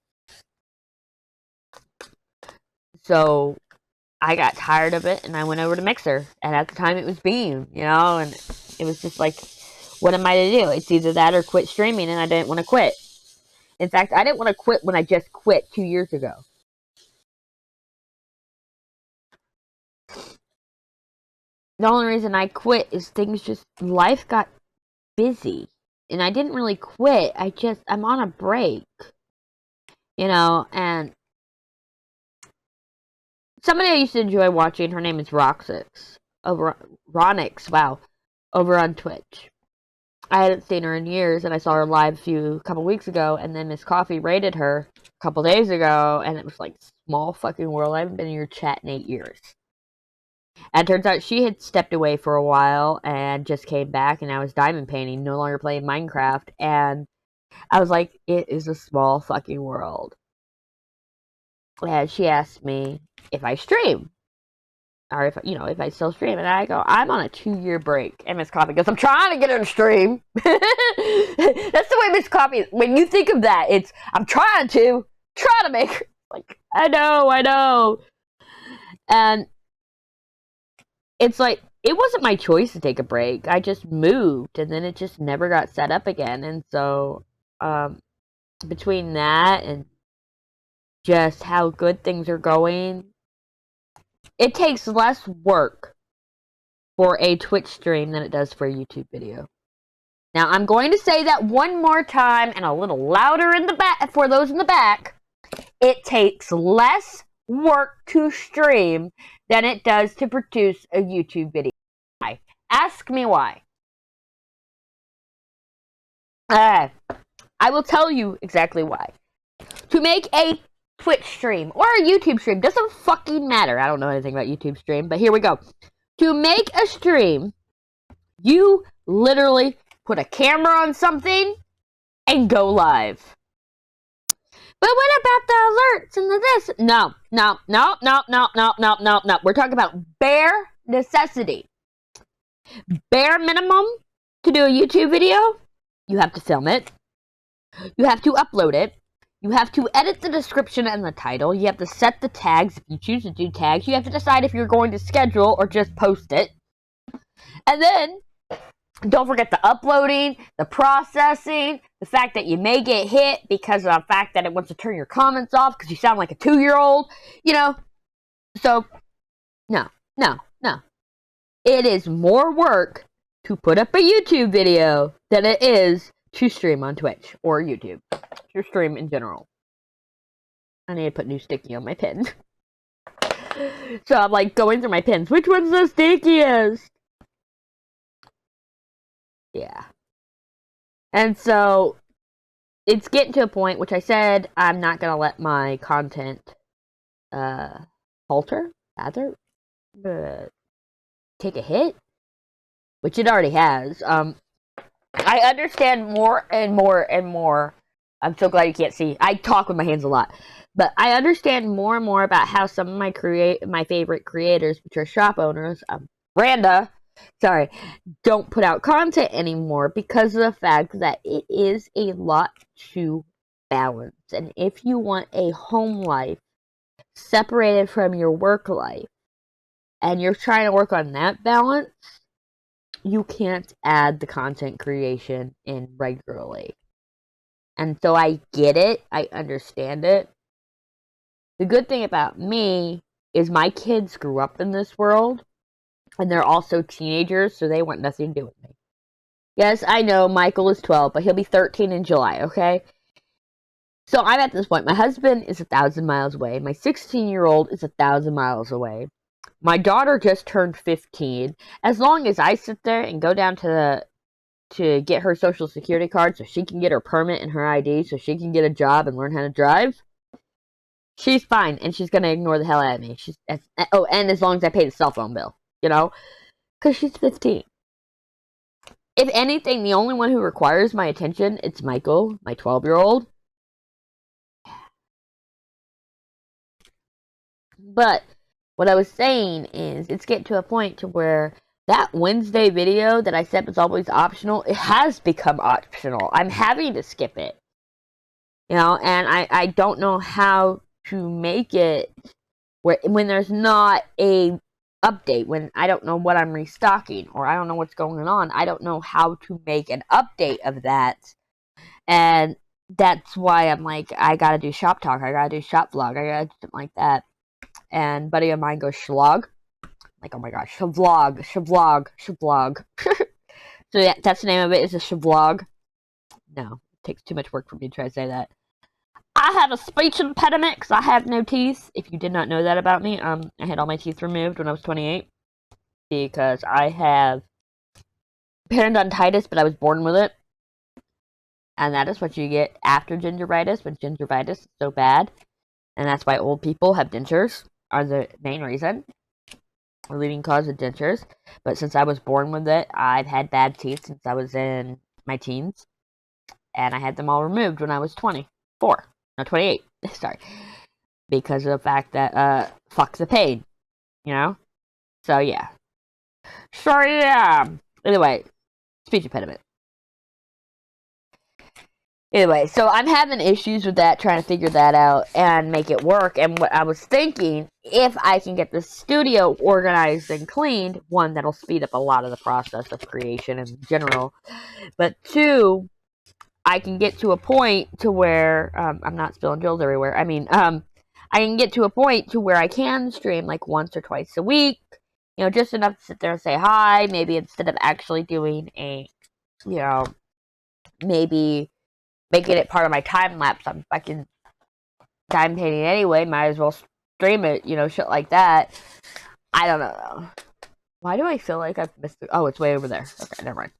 So I got tired of it and I went over to Mixer. And at the time it was Beam, and it was just like, what am I to do? It's either that or quit streaming, and I didn't want to quit. In fact, I didn't want to quit when I just quit 2 years ago. The only reason I quit is life got busy. And I didn't really quit. I'm on a break. And somebody I used to enjoy watching, her name is Ronix, over on Twitch. I hadn't seen her in years, and I saw her live a couple weeks ago, and then Miss Coffee raided her a couple days ago, and it was like, small fucking world. I haven't been in your chat in 8 years. And it turns out she had stepped away for a while and just came back, and I was diamond painting, no longer playing Minecraft, and I was like, it is a small fucking world. And she asked me if I stream, or if I still stream, and I go, I'm on a 2-year break. And Miss Coffee goes, I'm trying to get her to stream. That's the way Miss Coffee, when you think of that, it's, I'm trying to make her, like, I know. And it's like, it wasn't my choice to take a break. I just moved, and then it just never got set up again. And so, between that and just how good things are going, it takes less work for a Twitch stream than it does for a YouTube video. Now, I'm going to say that one more time and a little louder in the back for those in the back. It takes less work to stream than it does to produce a YouTube video. Why? Ask me why. I will tell you exactly why. To make a Twitch stream or a YouTube stream, doesn't fucking matter. I don't know anything about YouTube stream, but here we go. To make a stream, you literally put a camera on something and go live. But what about the alerts and the this? No. We're talking about bare necessity. Bare minimum to do a YouTube video, you have to film it. You have to upload it. You have to edit the description and the title. You have to set the tags if you choose to do tags. You have to decide if you're going to schedule or just post it. And then, don't forget the uploading, the processing, the fact that you may get hit because of the fact that it wants to turn your comments off because you sound like a 2-year-old. So, no. It is more work to put up a YouTube video than it is to stream on Twitch or YouTube. Or stream in general. I need to put new sticky on my pen. So I'm like going through my pens. Which one's the stickiest? Yeah. And so it's getting to a point, which I said I'm not gonna let my content falter, rather, take a hit, which it already has. I understand more and more and more. I'm so glad you can't see. I talk with my hands a lot. But I understand more and more about how some of my favorite creators, which are shop owners, Randa, sorry, don't put out content anymore because of the fact that it is a lot to balance. And if you want a home life separated from your work life, and you're trying to work on that balance, you can't add the content creation in regularly. And so I get it. I understand it. The good thing about me is my kids grew up in this world, and they're also teenagers, so they want nothing to do with me. Yes, I know Michael is 12, but he'll be 13 in July, okay? So I'm at this point. My husband is 1,000 miles away. My 16-year-old is 1,000 miles away. My daughter just turned 15. As long as I sit there and go down to get her social security card so she can get her permit and her ID so she can get a job and learn how to drive, she's fine, and she's gonna ignore the hell out of me. And as long as I pay the cell phone bill, because she's 15. If anything, the only one who requires my attention, it's Michael, my 12-year-old. But what I was saying is, it's getting to a point to where that Wednesday video that I said was always optional, it has become optional. I'm having to skip it. And I don't know how to make it when there's not a update, when I don't know what I'm restocking, or I don't know what's going on. I don't know how to make an update of that. And that's why I'm like, I gotta do shop talk, I gotta do shop vlog, I gotta do something like that. And buddy of mine goes, shlog. Like, oh my gosh, shavlog. So yeah, that's the name of it, is a shavlog. No, it takes too much work for me to try to say that. I have a speech impediment because I have no teeth. If you did not know that about me, I had all my teeth removed when I was 28 because I have periodontitis, but I was born with it. And that is what you get after gingivitis, when gingivitis is so bad. And that's why old people have dentures, are the main reason. Or leading cause of dentures. But since I was born with it, I've had bad teeth since I was in my teens. And I had them all removed when I was 24. No, 28. Sorry. Because of the fact that, fuck the pain. So, yeah. Anyway, speech impediment. Anyway, so I'm having issues with that, trying to figure that out and make it work. And what I was thinking, if I can get the studio organized and cleaned, one, that'll speed up a lot of the process of creation in general. But two, I can get to a point to where, I'm not spilling drills everywhere. I can get to a point to where I can stream like once or twice a week. Just enough to sit there and say hi. Maybe instead of actually doing a, maybe making it part of my time lapse. I'm fucking time painting anyway. Might as well stream it, shit like that. I don't know. Why do I feel like I've missed it? Oh, it's way over there. Okay, never mind.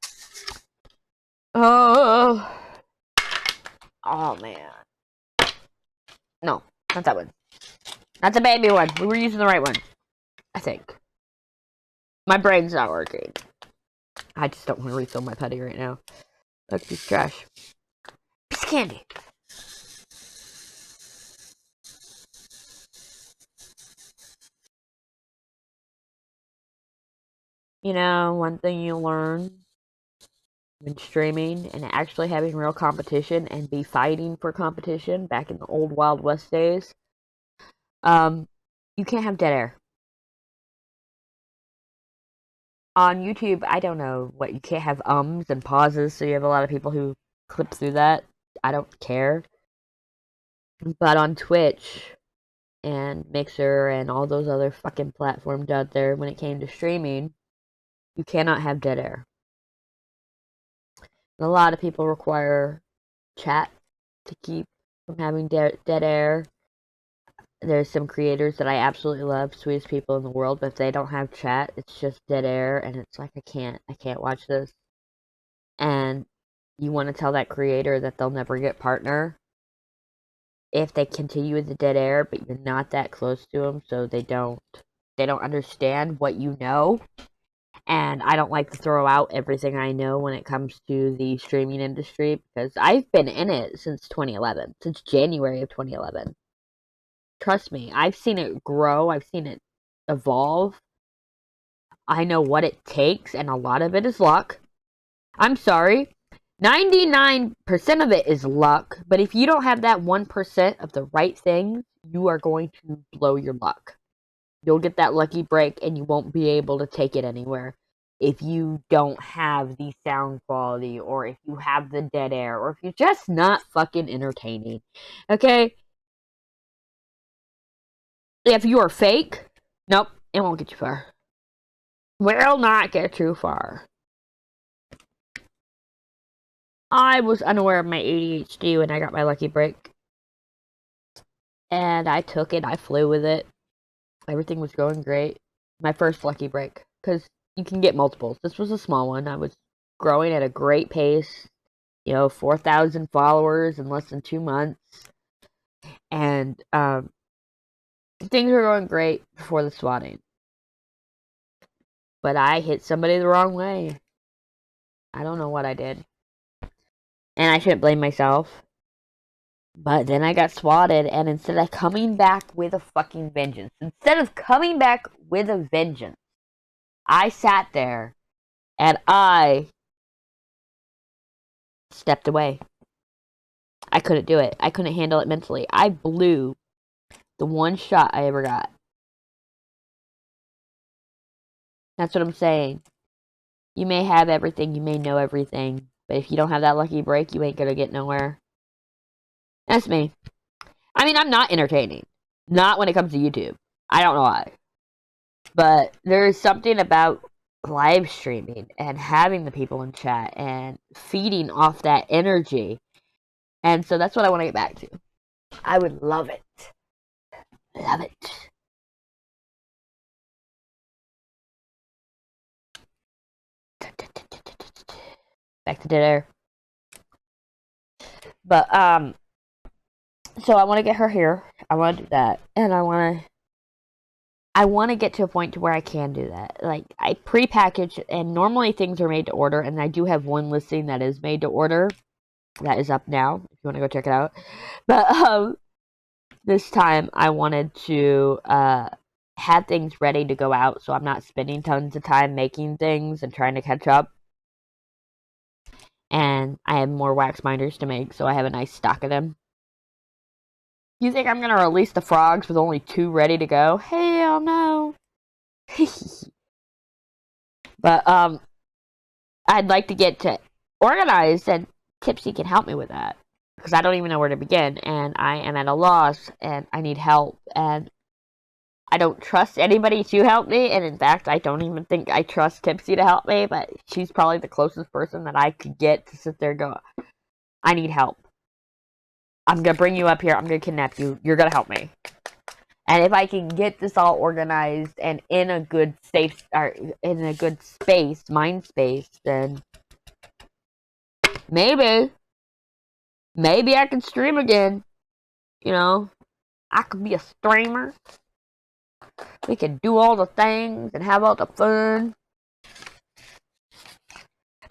Oh, man. No, not that one. Not the baby one. We were using the right one, I think. My brain's not working. I just don't want to refill my putty right now. Look, piece of trash. Piece of candy. One thing you learn when streaming and actually having real competition and be fighting for competition back in the old Wild West days, you can't have dead air. On YouTube, I don't know what, you can't have ums and pauses, so you have a lot of people who clip through that. I don't care. But on Twitch and Mixer and all those other fucking platforms out there, when it came to streaming, you cannot have dead air. And a lot of people require chat to keep from having dead air. There's some creators that I absolutely love, sweetest people in the world, but if they don't have chat, it's just dead air, and it's like, I can't watch this. And you want to tell that creator that they'll never get partner if they continue with the dead air, but you're not that close to them, so they don't understand what you know. And I don't like to throw out everything I know when it comes to the streaming industry, because I've been in it since 2011, since January of 2011. Trust me, I've seen it grow, I've seen it evolve. I know what it takes, and a lot of it is luck. I'm sorry. 99% of it is luck, but if you don't have that 1% of the right things, you are going to blow your luck. You'll get that lucky break, and you won't be able to take it anywhere if you don't have the sound quality, or if you have the dead air, or if you're just not fucking entertaining. Okay? If you are fake, nope, it won't get you far. Will not get you far. I was unaware of my ADHD when I got my lucky break. And I took it, I flew with it. Everything was going great. My first lucky break. Because you can get multiples. This was a small one. I was growing at a great pace. 4,000 followers in less than 2 months. And things were going great before the swatting. But I hit somebody the wrong way. I don't know what I did. And I shouldn't blame myself. But then I got swatted, and instead of coming back with a fucking vengeance, I sat there, and I stepped away. I couldn't do it. I couldn't handle it mentally. I blew the one shot I ever got. That's what I'm saying. You may have everything, you may know everything, but if you don't have that lucky break, you ain't gonna get nowhere. That's me. I mean, I'm not entertaining. Not when it comes to YouTube. I don't know why. But there's something about live streaming and having the people in chat and feeding off that energy. And so that's what I want to get back to. I would love it. Love it. Back to dead air. But, so I want to get her here. I want to do that. And I want to get to a point to where I can do that. Like, I pre-package, and normally things are made to order, and I do have one listing that is made to order. That is up now, if you want to go check it out. But, this time I wanted to, have things ready to go out, so I'm not spending tons of time making things and trying to catch up. And I have more wax binders to make, so I have a nice stock of them. You think I'm gonna release the frogs with only 2 ready to go? Hell no. But, I'd like to get to organized, and Tipsy can help me with that. Because I don't even know where to begin, and I am at a loss, and I need help, and I don't trust anybody to help me, and in fact, I don't even think I trust Tipsy to help me, but she's probably the closest person that I could get to sit there and go, I need help. I'm gonna bring you up here, I'm gonna kidnap you, you're gonna help me. And if I can get this all organized and in a good safe, or in a good space, mind space, then maybe I can stream again. I could be a streamer. We can do all the things and have all the fun.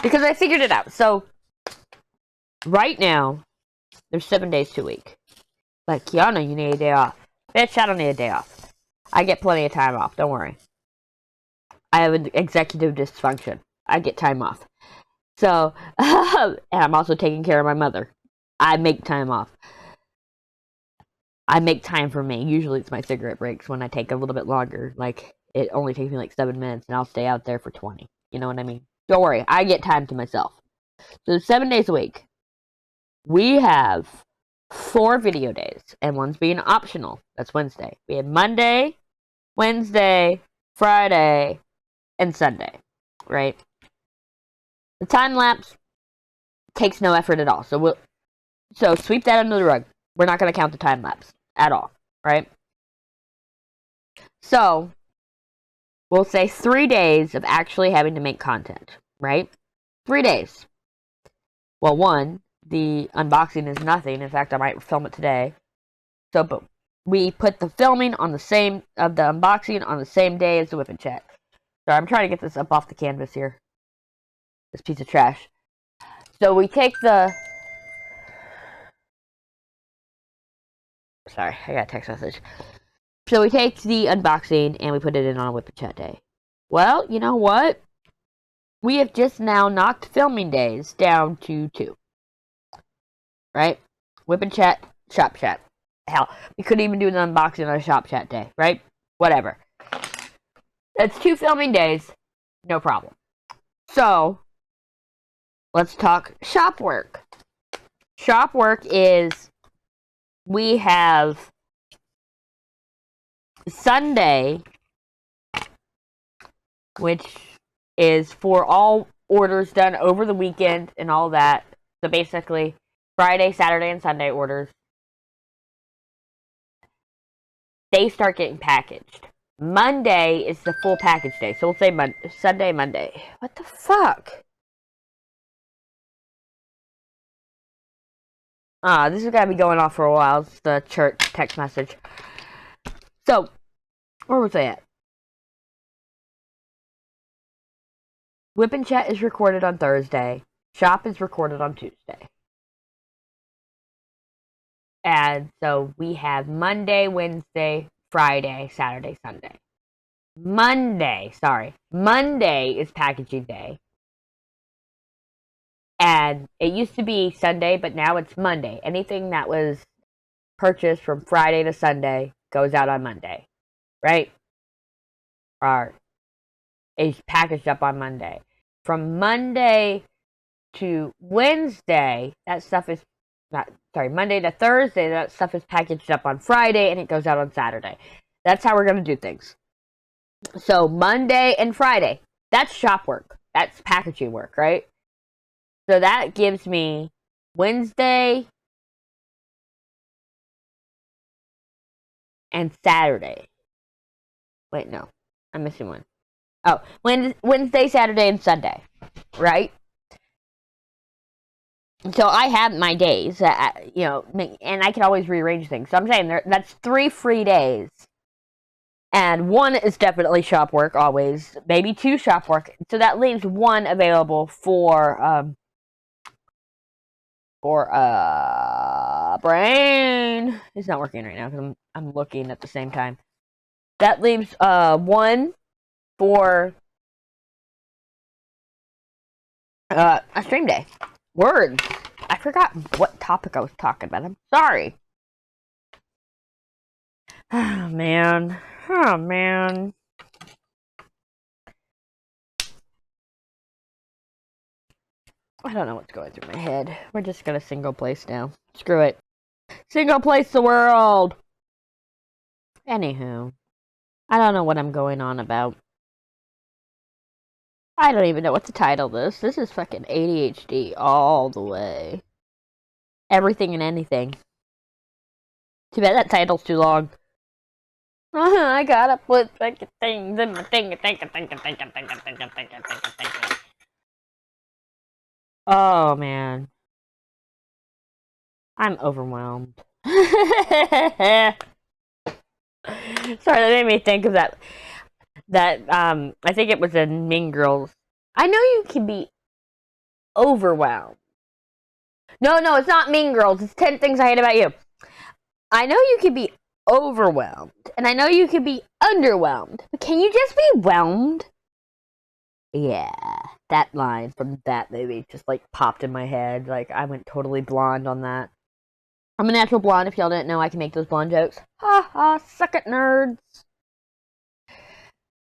Because I figured it out. So, right now, there's 7 days to a week. But Keona, you need a day off. Bitch, I don't need a day off. I get plenty of time off, don't worry. I have an executive dysfunction. I get time off. So, and I'm also taking care of my mother. I make time off. I make time for me. Usually it's my cigarette breaks when I take a little bit longer. Like, it only takes me like 7 minutes, and I'll stay out there for 20. You know what I mean? Don't worry, I get time to myself. So 7 days a week. We have 4 video days, and one's being optional. That's Wednesday. We have Monday, Wednesday, Friday, and Sunday. Right? The time lapse takes no effort at all. So sweep that under the rug. We're not going to count the time lapse at all, right? So, we'll say 3 days of actually having to make content, right? 3 days. Well, one, the unboxing is nothing. In fact, I might film it today. So, but we put the filming on the same, of the unboxing on the same day as the WIP Chat. So I'm trying to get this up off the canvas here. This piece of trash. So we take the... Sorry, I got a text message. So we take the unboxing and we put it in on a WIP Chat day. Well, you know what? We have just now knocked filming days down to 2. Right? WIP Chat, Shop Chat. Hell, we couldn't even do an unboxing on a Shop Chat day, right? Whatever. That's 2 filming days. No problem. So, let's talk shop work. Shop work is, we have Sunday, which is for all orders done over the weekend and all that. So basically, Friday, Saturday, and Sunday orders, they start getting packaged. Monday is the full package day. So we'll say Sunday, Monday. What the fuck? This is gonna be going off for a while. It's the church text message. So, where was I at? WIP Chat is recorded on Thursday. Shop is recorded on Tuesday. And so we have Monday, Wednesday, Friday, Saturday, Sunday. Monday is packaging day. And it used to be Sunday, but now it's Monday. Anything that was purchased from Friday to Sunday goes out on Monday. Right? Or is packaged up on Monday. From Monday to Wednesday, that stuff is Monday to Thursday, that stuff is packaged up on Friday and it goes out on Saturday. That's how we're going to do things. So Monday and Friday, that's shop work. That's packaging work, right? So that gives me Wednesday and Saturday. Wait, no. I'm missing one. Oh, Wednesday, Saturday, and Sunday, right? So I have my days, you know, and I can always rearrange things. So I'm saying that's 3 free days. And 1 is definitely shop work, always. Maybe 2 shop work. So that leaves 1 available for brain. It's not working right now because I'm looking at the same time. That leaves 1 for a stream day. Words. I forgot what topic I was talking about. I'm sorry. Oh, man. Oh, man. I don't know what's going through my head. We're just gonna single place now. Screw it. Single place the world! Anywho. I don't know what I'm going on about. I don't even know what to title this. This is fucking ADHD all the way. Everything and anything. Too bad that title's too long. I gotta put fucking things in my thing. Oh, man. I'm overwhelmed. Sorry, that made me think of that, I think it was in Mean Girls. I know you can be overwhelmed. No, it's not Mean Girls. It's 10 Things I Hate About You. I know you can be overwhelmed, and I know you can be underwhelmed, but can you just be whelmed? Yeah, that line from that movie just, like, popped in my head. Like, I went totally blonde on that. I'm a natural blonde. If y'all didn't know, I can make those blonde jokes. Ha ha, suck it, nerds.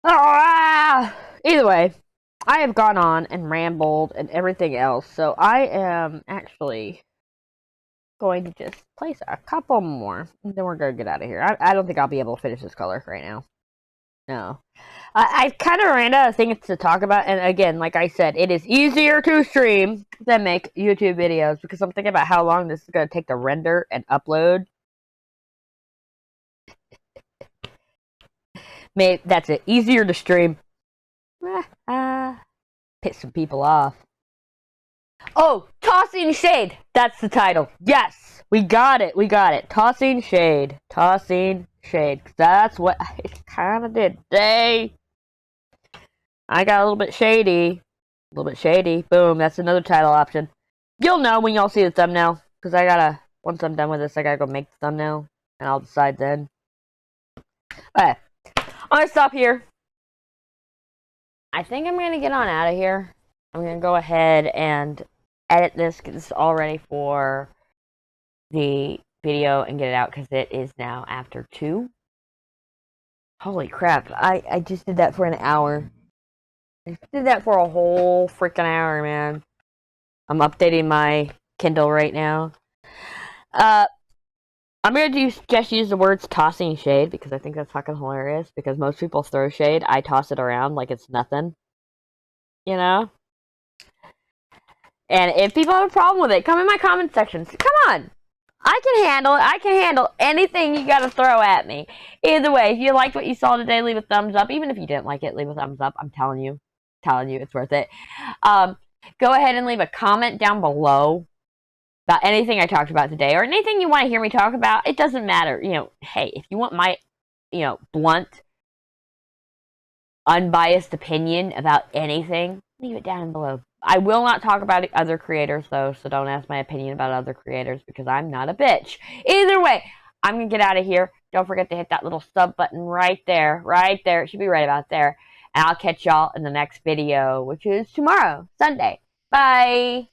Ah! Either way, I have gone on and rambled and everything else, so I am actually going to just place a couple more, and then we're going to get out of here. I don't think I'll be able to finish this color right now. No. I kind of ran out of things to talk about, and again, like I said, it is easier to stream than make YouTube videos, because I'm thinking about how long this is going to take to render and upload. Maybe that's it. Easier to stream. Piss some people off. Oh, Tossing Shade. That's the title. Yes, we got it. We got it. Tossing Shade. Tossing Shade. That's what I kind of did today. I got a little bit shady. A little bit shady. Boom. That's another title option. You'll know when y'all see the thumbnail. Because I gotta, once I'm done with this, I gotta go make the thumbnail. And I'll decide then. Okay. I'm gonna stop here. I think I'm gonna get on out of here. I'm gonna go ahead and edit this, get this all ready for the video and get it out because it is now after 2. Holy crap. I just did that for an hour. I did that for a whole freaking hour, man. I'm updating my Kindle right now. I'm gonna just use the words tossing shade because I think that's fucking hilarious because most people throw shade. I toss it around like it's nothing. You know? And if people have a problem with it, come in my comment sections. Come on! I can handle it. I can handle anything you gotta throw at me. Either way, if you liked what you saw today, leave a thumbs up. Even if you didn't like it, leave a thumbs up. I'm telling you. It's worth it. Go ahead and leave a comment down below about anything I talked about today or anything you want to hear me talk about. It doesn't matter. You know, hey, if you want my, blunt, unbiased opinion about anything, leave it down below. I will not talk about other creators, though, so don't ask my opinion about other creators because I'm not a bitch. Either way, I'm going to get out of here. Don't forget to hit that little sub button right there. Right there. It should be right about there. And I'll catch y'all in the next video, which is tomorrow, Sunday. Bye!